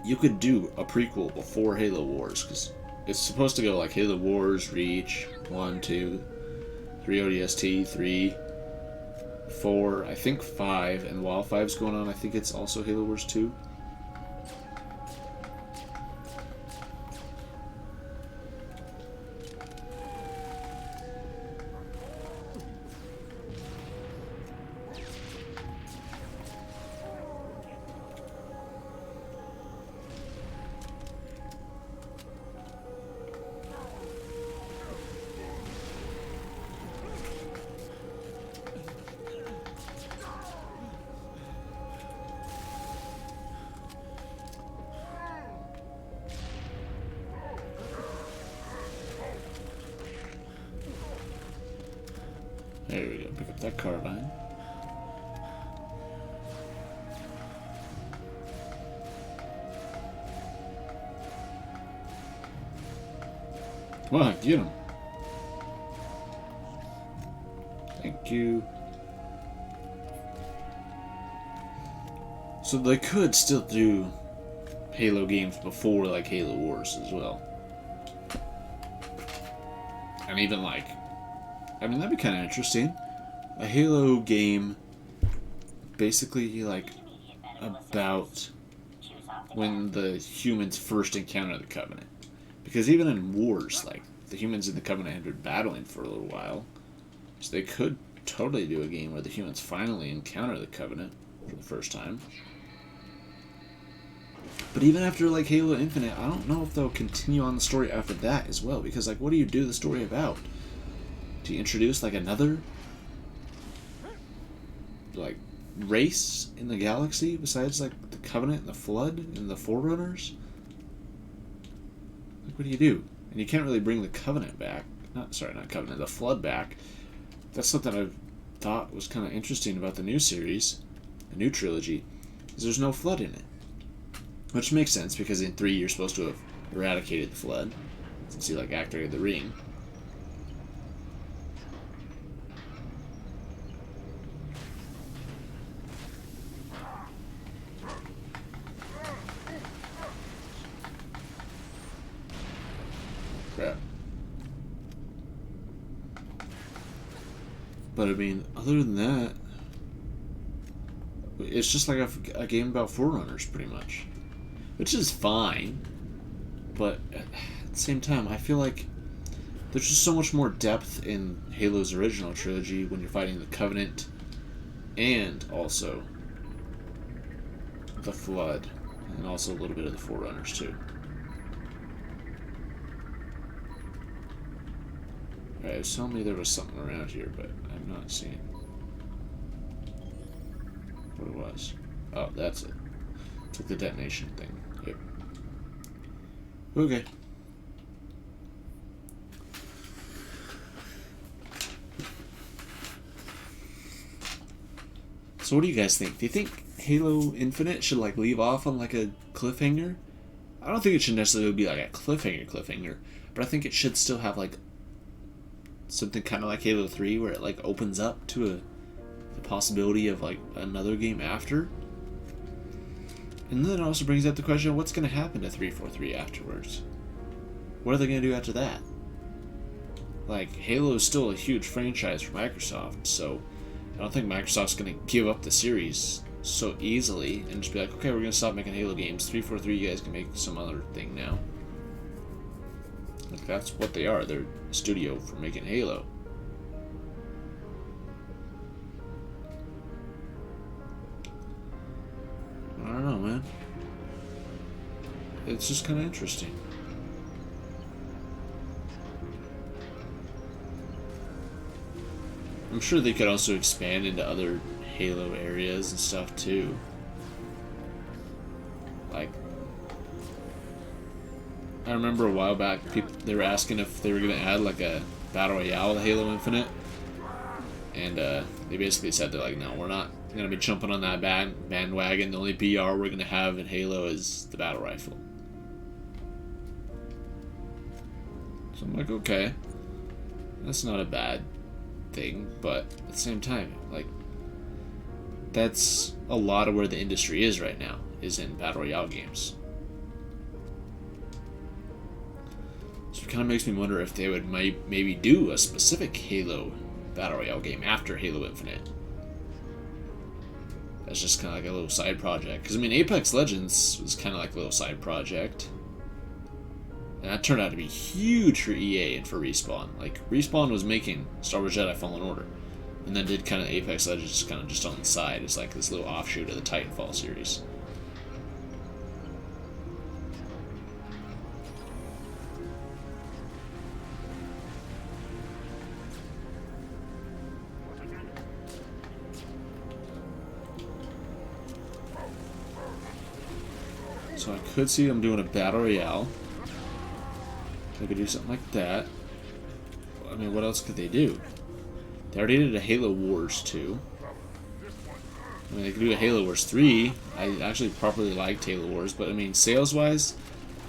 you could do a prequel before Halo Wars, because it's supposed to go like Halo Wars, Reach, 1, 2, 3 ODST, 3, 4, I think 5, and while 5's going on, I think it's also Halo Wars 2. There we go, pick up that carbine. Come on, get him. Thank you. So they could still do Halo games before like Halo Wars as well. And even like, I mean, that'd be kind of interesting. A Halo game, basically like about when the humans first encounter the Covenant. Because even in Wars, like, the humans in the Covenant had been battling for a little while. So they could totally do a game where the humans finally encounter the Covenant for the first time. But even after, like, Halo Infinite, I don't know if they'll continue on the story after that as well. Because, like, what do you do the story about? Do you introduce, like, another, like, race in the galaxy besides, like, the Covenant and the Flood and the Forerunners? Like, what do you do? And you can't really bring the Covenant back. Not Covenant, the Flood back. That's something I thought was kind of interesting about the new series, the new trilogy, is there's no Flood in it. Which makes sense, because in 3 you're supposed to have eradicated the Flood, since you, like, activated the ring. Crap. But I mean, other than that, it's just like a game about Forerunners, pretty much. Which is fine, but at the same time, I feel like there's just so much more depth in Halo's original trilogy when you're fighting the Covenant and also the Flood, and also a little bit of the Forerunners too. Alright, it was telling me there was something around here, but I'm not seeing what it was. Oh, that's it. It's like the detonation thing. Yep. Okay. So what do you guys think? Do you think Halo Infinite should like leave off on like a cliffhanger. I don't think it should necessarily be like a cliffhanger, but I think it should still have like something kind of like Halo 3 where it like opens up to the possibility of like another game after. And then it also brings up the question of what's going to happen to 343 afterwards. What are they going to do after that? Like, Halo is still a huge franchise for Microsoft, so I don't think Microsoft's going to give up the series so easily and just be like, okay, we're going to stop making Halo games. 343, you guys can make some other thing now. Like, that's what they are. They're a studio for making Halo. I don't know, man. It's just kind of interesting. I'm sure they could also expand into other Halo areas and stuff too. Like, I remember a while back, they were asking if they were going to add like a Battle Royale to Halo Infinite. And they basically said they're like, no, we're not going to be jumping on that bandwagon. The only BR we're going to have in Halo is the Battle Rifle. So I'm like, okay, that's not a bad thing, but at the same time, like, that's a lot of where the industry is right now, is in Battle Royale games. So it kind of makes me wonder if they would maybe do a specific Halo Battle Royale game after Halo Infinite. That's just kind of like a little side project. Because, I mean, Apex Legends was kind of like a little side project. And that turned out to be huge for EA and for Respawn. Like, Respawn was making Star Wars Jedi Fallen Order. And then did kind of Apex Legends kind of just on the side. It's like this little offshoot of the Titanfall series. So I could see them doing a Battle Royale. They could do something like that. I mean, what else could they do? They already did a Halo Wars 2. I mean, they could do a Halo Wars 3. I actually properly liked Halo Wars, but I mean, sales-wise,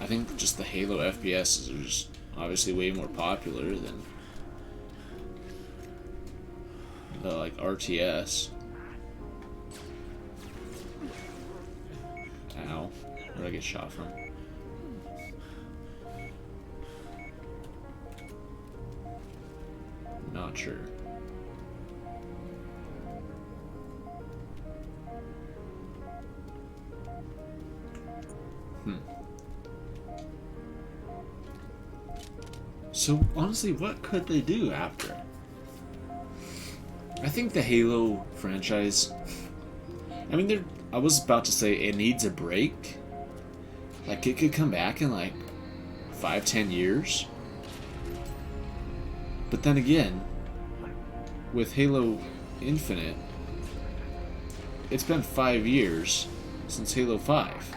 I think just the Halo FPS are just obviously way more popular than the, like, RTS. Ow. Where did I get shot from? Not sure. So, honestly, what could they do after? I think the Halo franchise... I mean, I was about to say it needs a break. Like, it could come back in, like, 5-10 years. But then again, with Halo Infinite, it's been 5 years since Halo 5.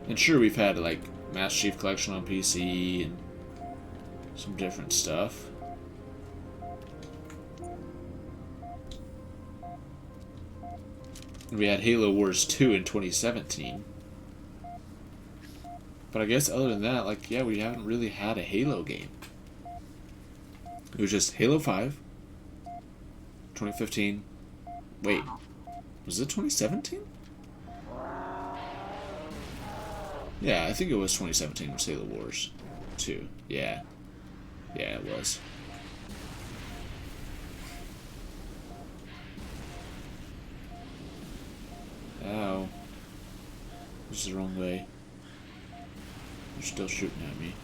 And sure, we've had, like, Master Chief Collection on PC and some different stuff. We had Halo Wars 2 in 2017. But I guess other than that, like, yeah, we haven't really had a Halo game. It was just Halo 5, 2015. Wait, was it 2017? Yeah, I think it was 2017 was Halo Wars 2. Yeah. Yeah, it was. Ow. This is the wrong way. They're still shooting at me.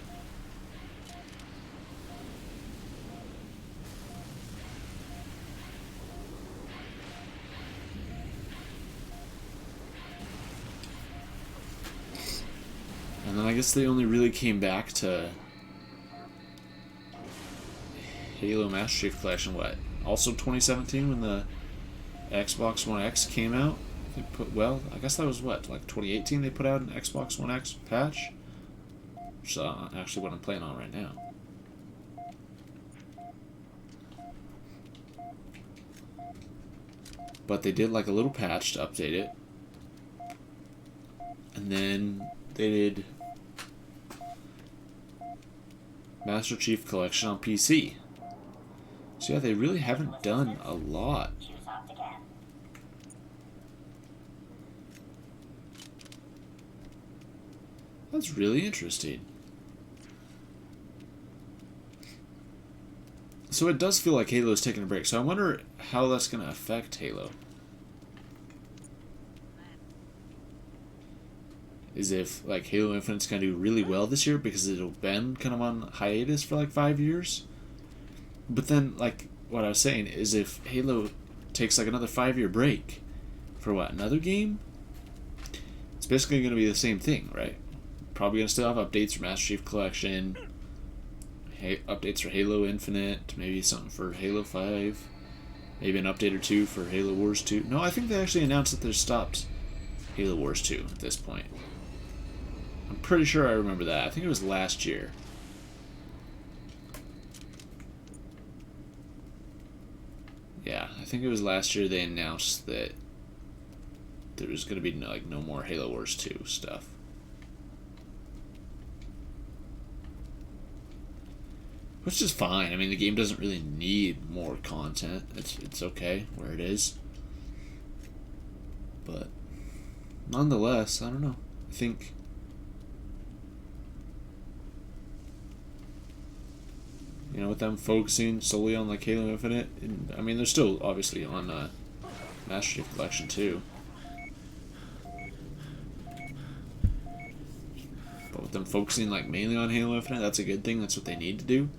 And then I guess they only really came back to Halo Master Chief Collection, what? Also 2017 when the Xbox One X came out? I guess that was what? Like 2018 they put out an Xbox One X patch? Which is actually what I'm playing on right now. But they did like a little patch to update it. And then they did Master Chief Collection on PC. So yeah, they really haven't done a lot. Choose opt again. That's really interesting. So it does feel like Halo's taking a break. So I wonder how that's going to affect Halo. Is if like Halo Infinite's going to do really well this year because it'll been kind of on hiatus for like 5 years. But then like what I was saying is if Halo takes like another 5-year break for what, another game? It's basically going to be the same thing, right? Probably going to still have updates for Master Chief Collection, updates for Halo Infinite, maybe something for Halo 5, maybe an update or two for Halo Wars 2. No, I think they actually announced that they stopped Halo Wars 2 at this point. I'm pretty sure I remember that. I think it was last year. Yeah, I think it was last year they announced that there was going to be no more Halo Wars 2 stuff. Which is fine. I mean, the game doesn't really need more content. It's okay where it is. But nonetheless, I don't know. I think with them focusing solely on like Halo Infinite, and, I mean, they're still obviously on Master Chief Collection too. But with them focusing like mainly on Halo Infinite, that's a good thing. That's what they need to do.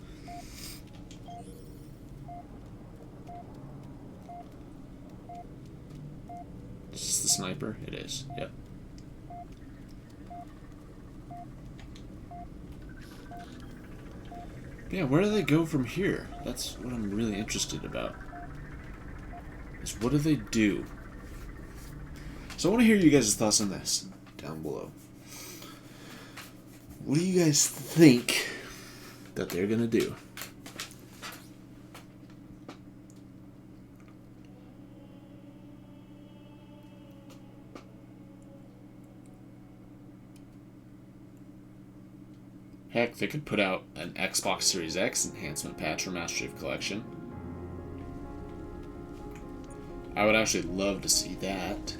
Is this the sniper? It is. Yep. Yeah, where do they go from here? That's what I'm really interested about. Is what do they do? So I want to hear you guys' thoughts on this down below. What do you guys think that they're gonna do? Heck, they could put out an Xbox Series X enhancement patch for Master Chief Collection. I would actually love to see that.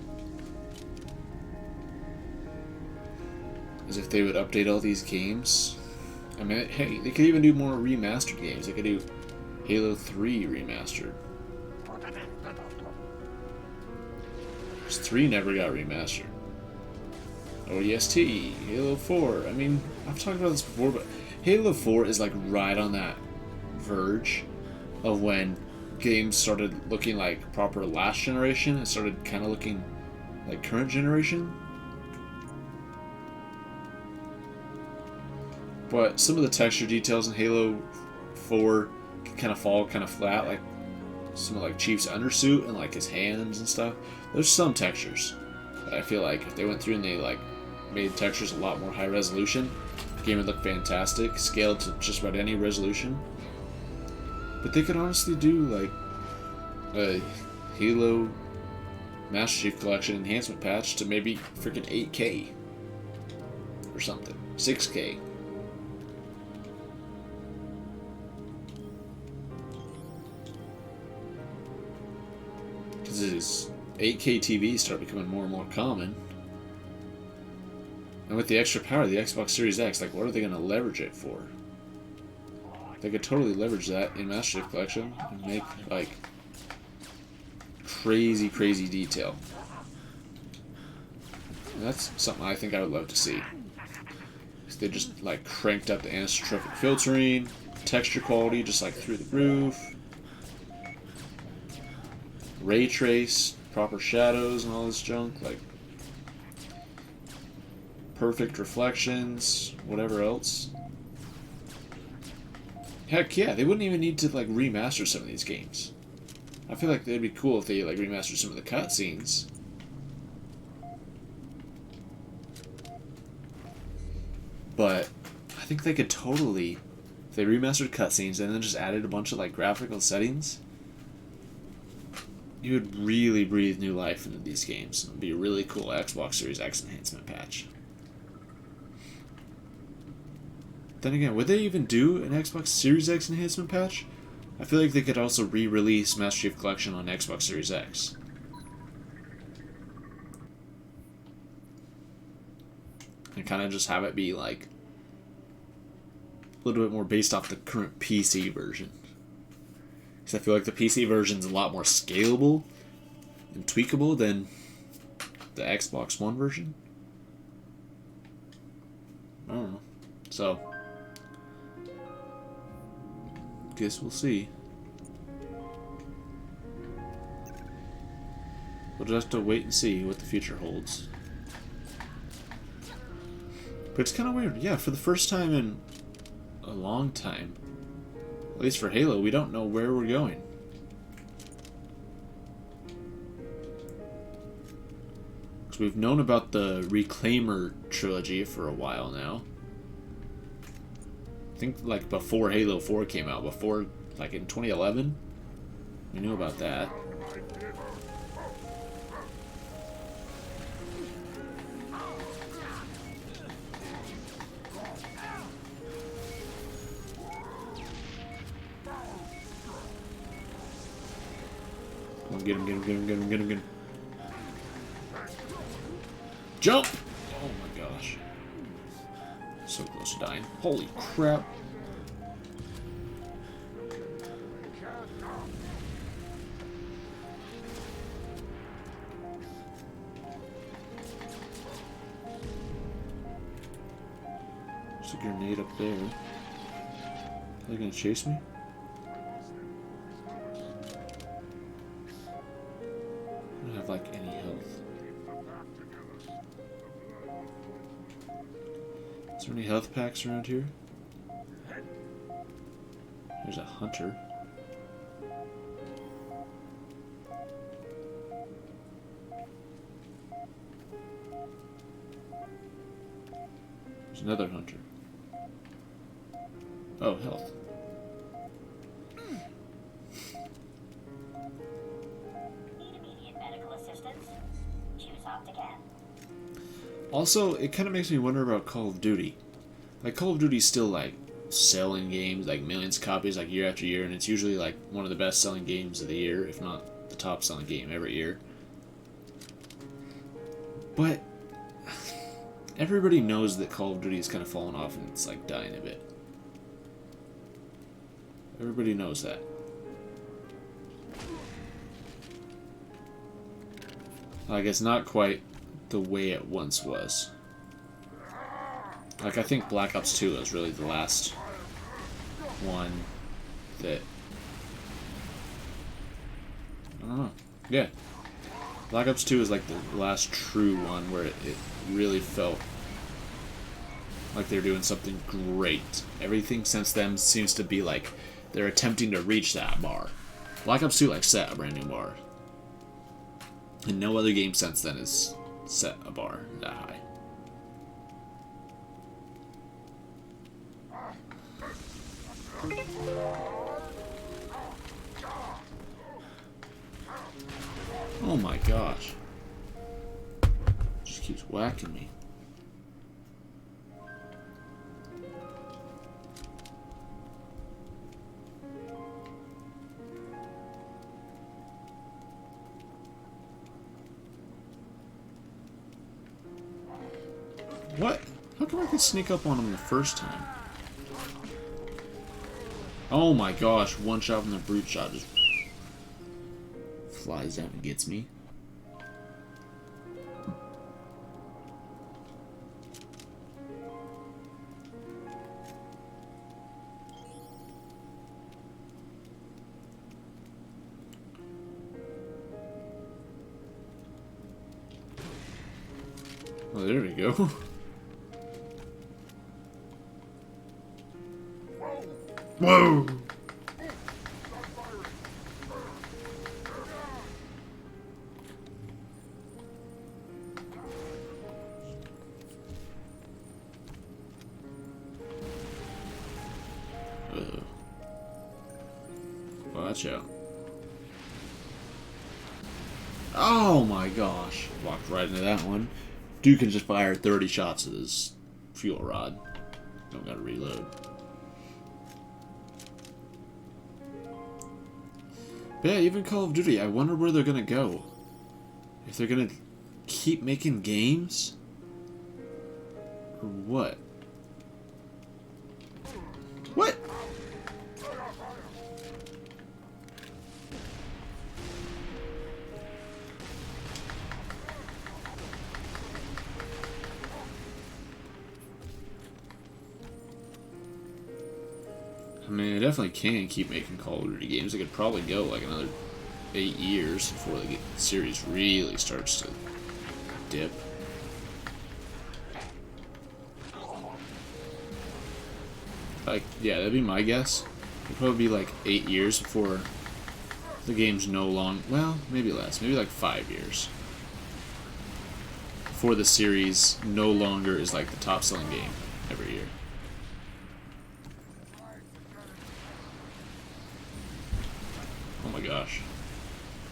As if they would update all these games. I mean, hey, they could even do more remastered games. They could do Halo 3 remastered. Because 3 never got remastered. ODST, Halo 4. I mean, I've talked about this before, but Halo 4 is like right on that verge of when games started looking like proper last generation and started kind of looking like current generation. But some of the texture details in Halo 4 can kind of fall kind of flat, like some of like Chief's undersuit and like his hands and stuff. There's some textures that I feel like if they went through and they like made textures a lot more high resolution, the game would look fantastic, scaled to just about any resolution. But they could honestly do like a Halo Master Chief Collection enhancement patch to maybe freaking 8K or something, 6K. Because as 8K TVs start becoming more and more common, and with the extra power, the Xbox Series X, like, what are they going to leverage it for? They could totally leverage that in Master Chief Collection and make, like, crazy, crazy detail. And that's something I think I would love to see. Because they just, like, cranked up the anisotropic filtering, texture quality just, like, through the roof. Ray trace, proper shadows and all this junk, like, perfect reflections, whatever else. Heck yeah, they wouldn't even need to like remaster some of these games. I feel like it'd be cool if they like remastered some of the cutscenes. But I think they could totally, if they remastered cutscenes and then just added a bunch of like graphical settings, you would really breathe new life into these games. It would be a really cool Xbox Series X enhancement patch. Then again, would they even do an Xbox Series X enhancement patch? I feel like they could also re-release Master Chief Collection on Xbox Series X. And kind of just have it be like a little bit more based off the current PC version. Because I feel like the PC version is a lot more scalable and tweakable than the Xbox One version. I don't know. So, guess we'll see. We'll just have to wait and see what the future holds. But it's kind of weird. Yeah, for the first time in a long time, at least for Halo, we don't know where we're going. Because we've known about the Reclaimer trilogy for a while now. I think like before Halo 4 came out, before like in 2011, we knew about that. Come on, get him, get him, get him, get him, get him, get him. Jump! Oh my gosh. So close to dying. Holy crap. There's a grenade up there. Are they gonna chase me? I don't have like any health. Is there any health packs around here? There's a hunter. There's another hunter. Oh, health. Need immediate medical assistance? Choose opt again. Also, it kind of makes me wonder about Call of Duty. Like, Call of Duty's still, like, selling games, like, millions of copies, like, year after year, and it's usually, like, one of the best-selling games of the year, if not the top-selling game every year. But everybody knows that Call of Duty is kind of falling off and it's, like, dying a bit. Everybody knows that. Like, it's not quite the way it once was. Like, I think Black Ops 2 is really the last one that... I don't know. Yeah. Black Ops 2 is like the last true one where it really felt like they're doing something great. Everything since then seems to be like they're attempting to reach that bar. Black Ops 2 like set a brand new bar. And no other game since then has set a bar that high. Oh my gosh. Just keeps whacking me. What? How come I could sneak up on him the first time? Oh my gosh, one shot from the brute shot just flies out and gets me. Oh, there we go. Whoa! Watch out. Oh my gosh. Walked right into that one. Dude can just fire 30 shots at his fuel rod. Don't gotta reload. But yeah, even Call of Duty, I wonder where they're gonna go. If they're gonna keep making games? Or what? What? I mean, I definitely can keep making Call of Duty games. It could probably go like another 8 years before the series really starts to dip. Like, yeah, that'd be my guess. It'd probably be like 8 years before the game's no long. Well, maybe less. Maybe like 5 years. Before the series no longer is like the top selling game every year. Oh my gosh.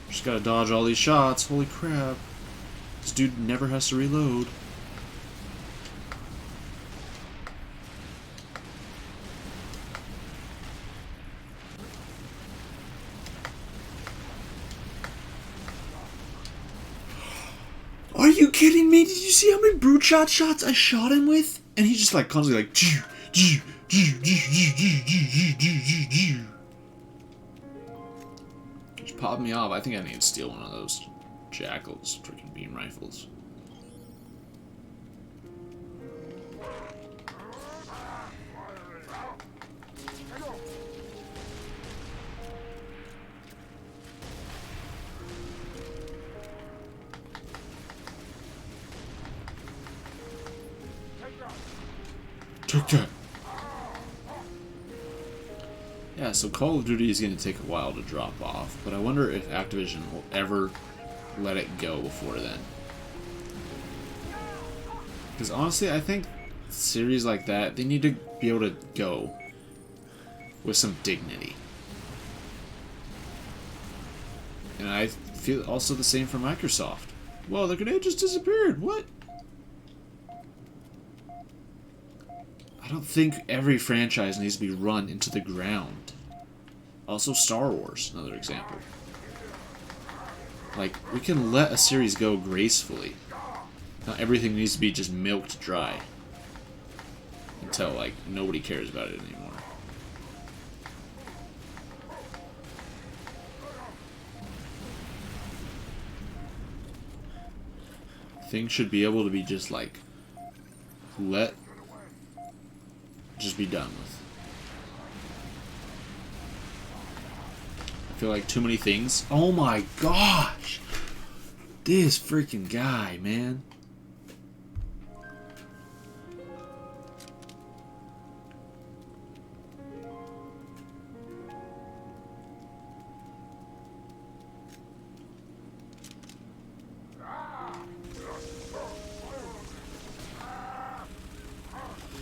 Just gotta dodge all these shots. Holy crap. This dude never has to reload. Are you kidding me? Did you see how many brute shots I shot him with? And he's just like constantly like just popped me off. I think I need to steal one of those jackals, freaking beam rifles. Took that. Yeah, so Call of Duty is going to take a while to drop off, but I wonder if Activision will ever let it go before then. Because honestly, I think series like that, they need to be able to go with some dignity. And I feel also the same for Microsoft. Well, the grenade just disappeared. What? I don't think every franchise needs to be run into the ground. Also, Star Wars, another example. Like, we can let a series go gracefully. Not everything needs to be just milked dry. Until, like, nobody cares about it anymore. Things should be able to be just, like, just be done with. I feel like too many things. Oh my gosh! This freaking guy, man.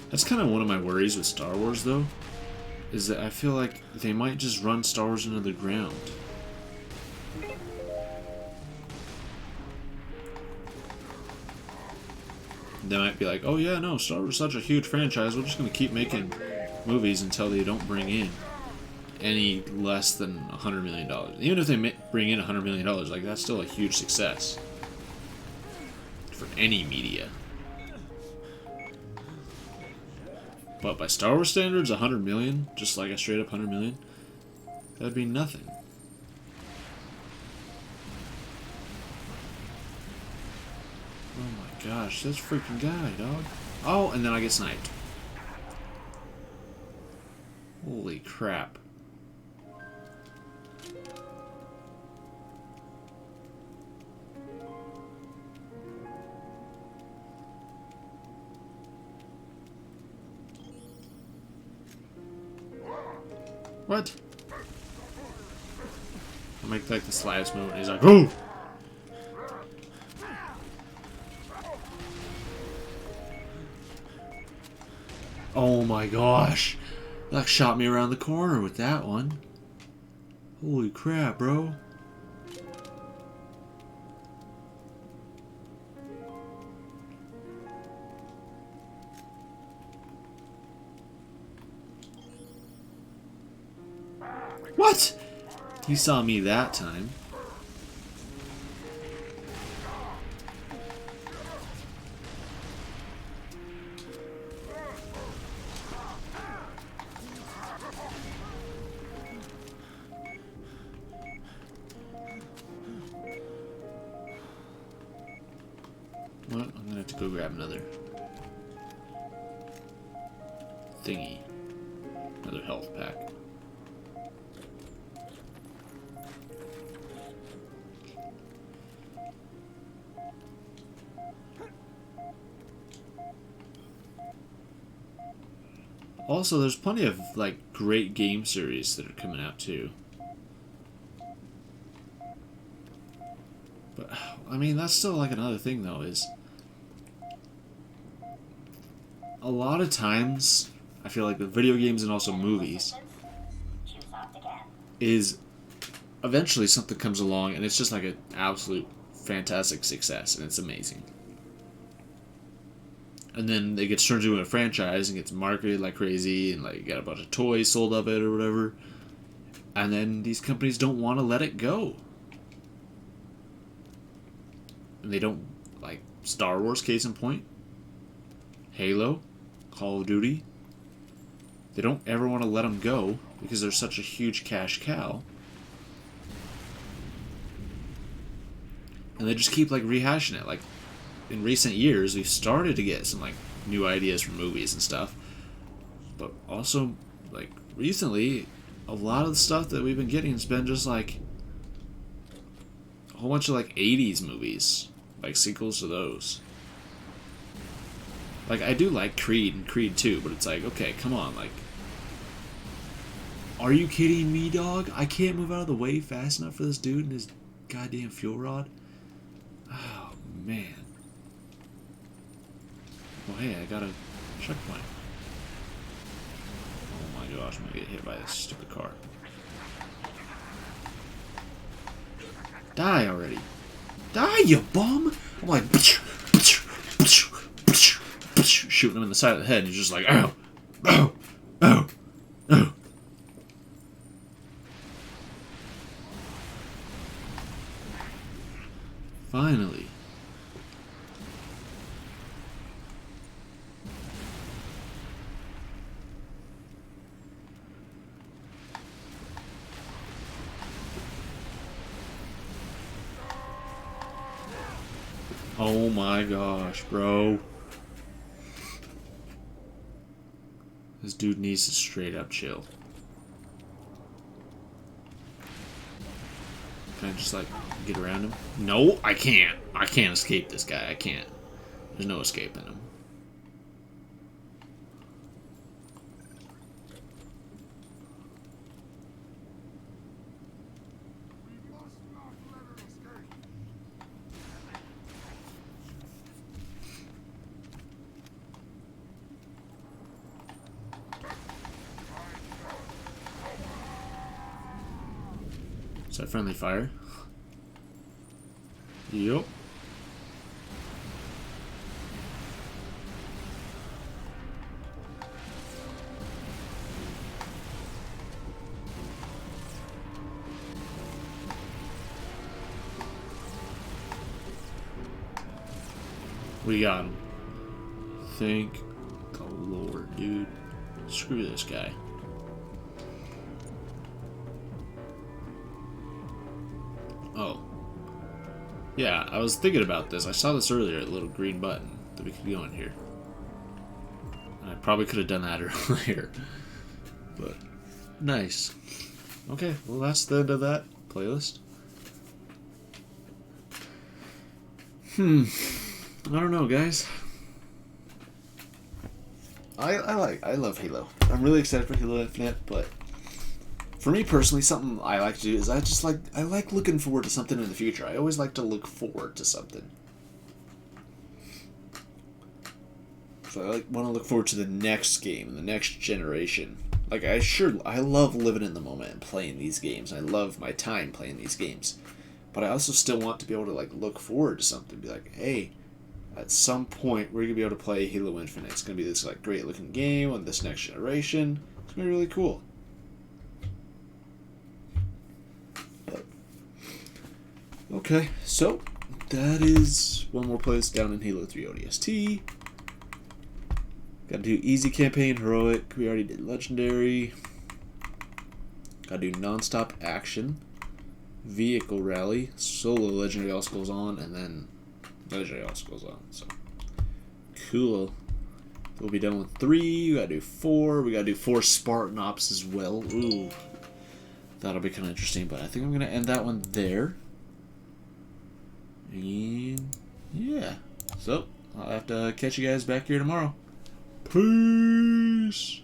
That's kind of one of my worries with Star Wars, though, is that I feel like they might just run Star Wars into the ground. They might be like, oh yeah, no, Star Wars is such a huge franchise, we're just going to keep making movies until they don't bring in any less than $100 million. Even if they bring in $100 million, like, that's still a huge success for any media. But by Star Wars standards, 100 million, just like a straight up 100 million, that'd be nothing. Oh my gosh, this freaking guy, dog. Oh, and then I get sniped. Holy crap. What? I'll make like the slightest move and he's like, ooh! Oh my gosh! That shot me around the corner with that one. Holy crap, bro. What? He saw me that time. Well, I'm gonna have to go grab another thingy. Another health pack. Also, there's plenty of like great game series that are coming out too. But I mean, that's still like another thing though, is a lot of times I feel like the video games and also movies Choose opt again. is eventually something comes along and it's just like an absolute fantastic success and it's amazing. And then it gets turned into a franchise and gets marketed like crazy and like you got a bunch of toys sold of it or whatever. And then these companies don't want to let it go. And they don't, like Star Wars, case in point, Halo, Call of Duty. They don't ever want to let them go because they're such a huge cash cow. And they just keep like rehashing it. Like in recent years, we've started to get some like new ideas for movies and stuff. But also, like recently, a lot of the stuff that we've been getting has been just like a whole bunch of like 80s movies, like sequels to those. Like I do like Creed and Creed 2, but it's like, okay, come on, like, are you kidding me, dog? I can't move out of the way fast enough for this dude and his goddamn fuel rod. Oh man. Well, hey, I got a checkpoint. Oh my gosh, I'm gonna get hit by this stupid car. Die already. Die, you bum! I'm like, shooting him in the side of the head, and he's just like, ow, ow, ow, ow. Finally. Oh my gosh, bro. This dude needs to straight up chill. Can I just like get around him? No, I can't. I can't escape this guy. I can't. There's no escaping him. Is that friendly fire? Yup. We got him. Thank the Lord, dude. Screw this guy. Oh. Yeah, I was thinking about this. I saw this earlier, a little green button that we could go in here. And I probably could have done that earlier. But, nice. Okay, well that's the end of that playlist. I don't know, guys. I love Halo. I'm really excited for Halo Infinite, but for me personally, something I like to do is I like looking forward to something in the future. I always like to look forward to something. So I want to look forward to the next game, the next generation. Like I love living in the moment and playing these games. I love my time playing these games. But I also still want to be able to like look forward to something. Be like, hey, at some point we're gonna be able to play Halo Infinite. It's gonna be this like great looking game on this next generation. It's gonna be really cool. Okay, so that is one more place down in Halo 3 ODST. Gotta do easy campaign, heroic. We already did legendary. Gotta do non-stop action, vehicle rally, solo legendary also goes on, and then legendary also goes on. So cool. We'll be done with 3. We gotta do 4. We gotta do 4 Spartan Ops as well. Ooh, that'll be kind of interesting. But I think I'm gonna end that one there. And yeah, so I'll have to catch you guys back here tomorrow. Peace.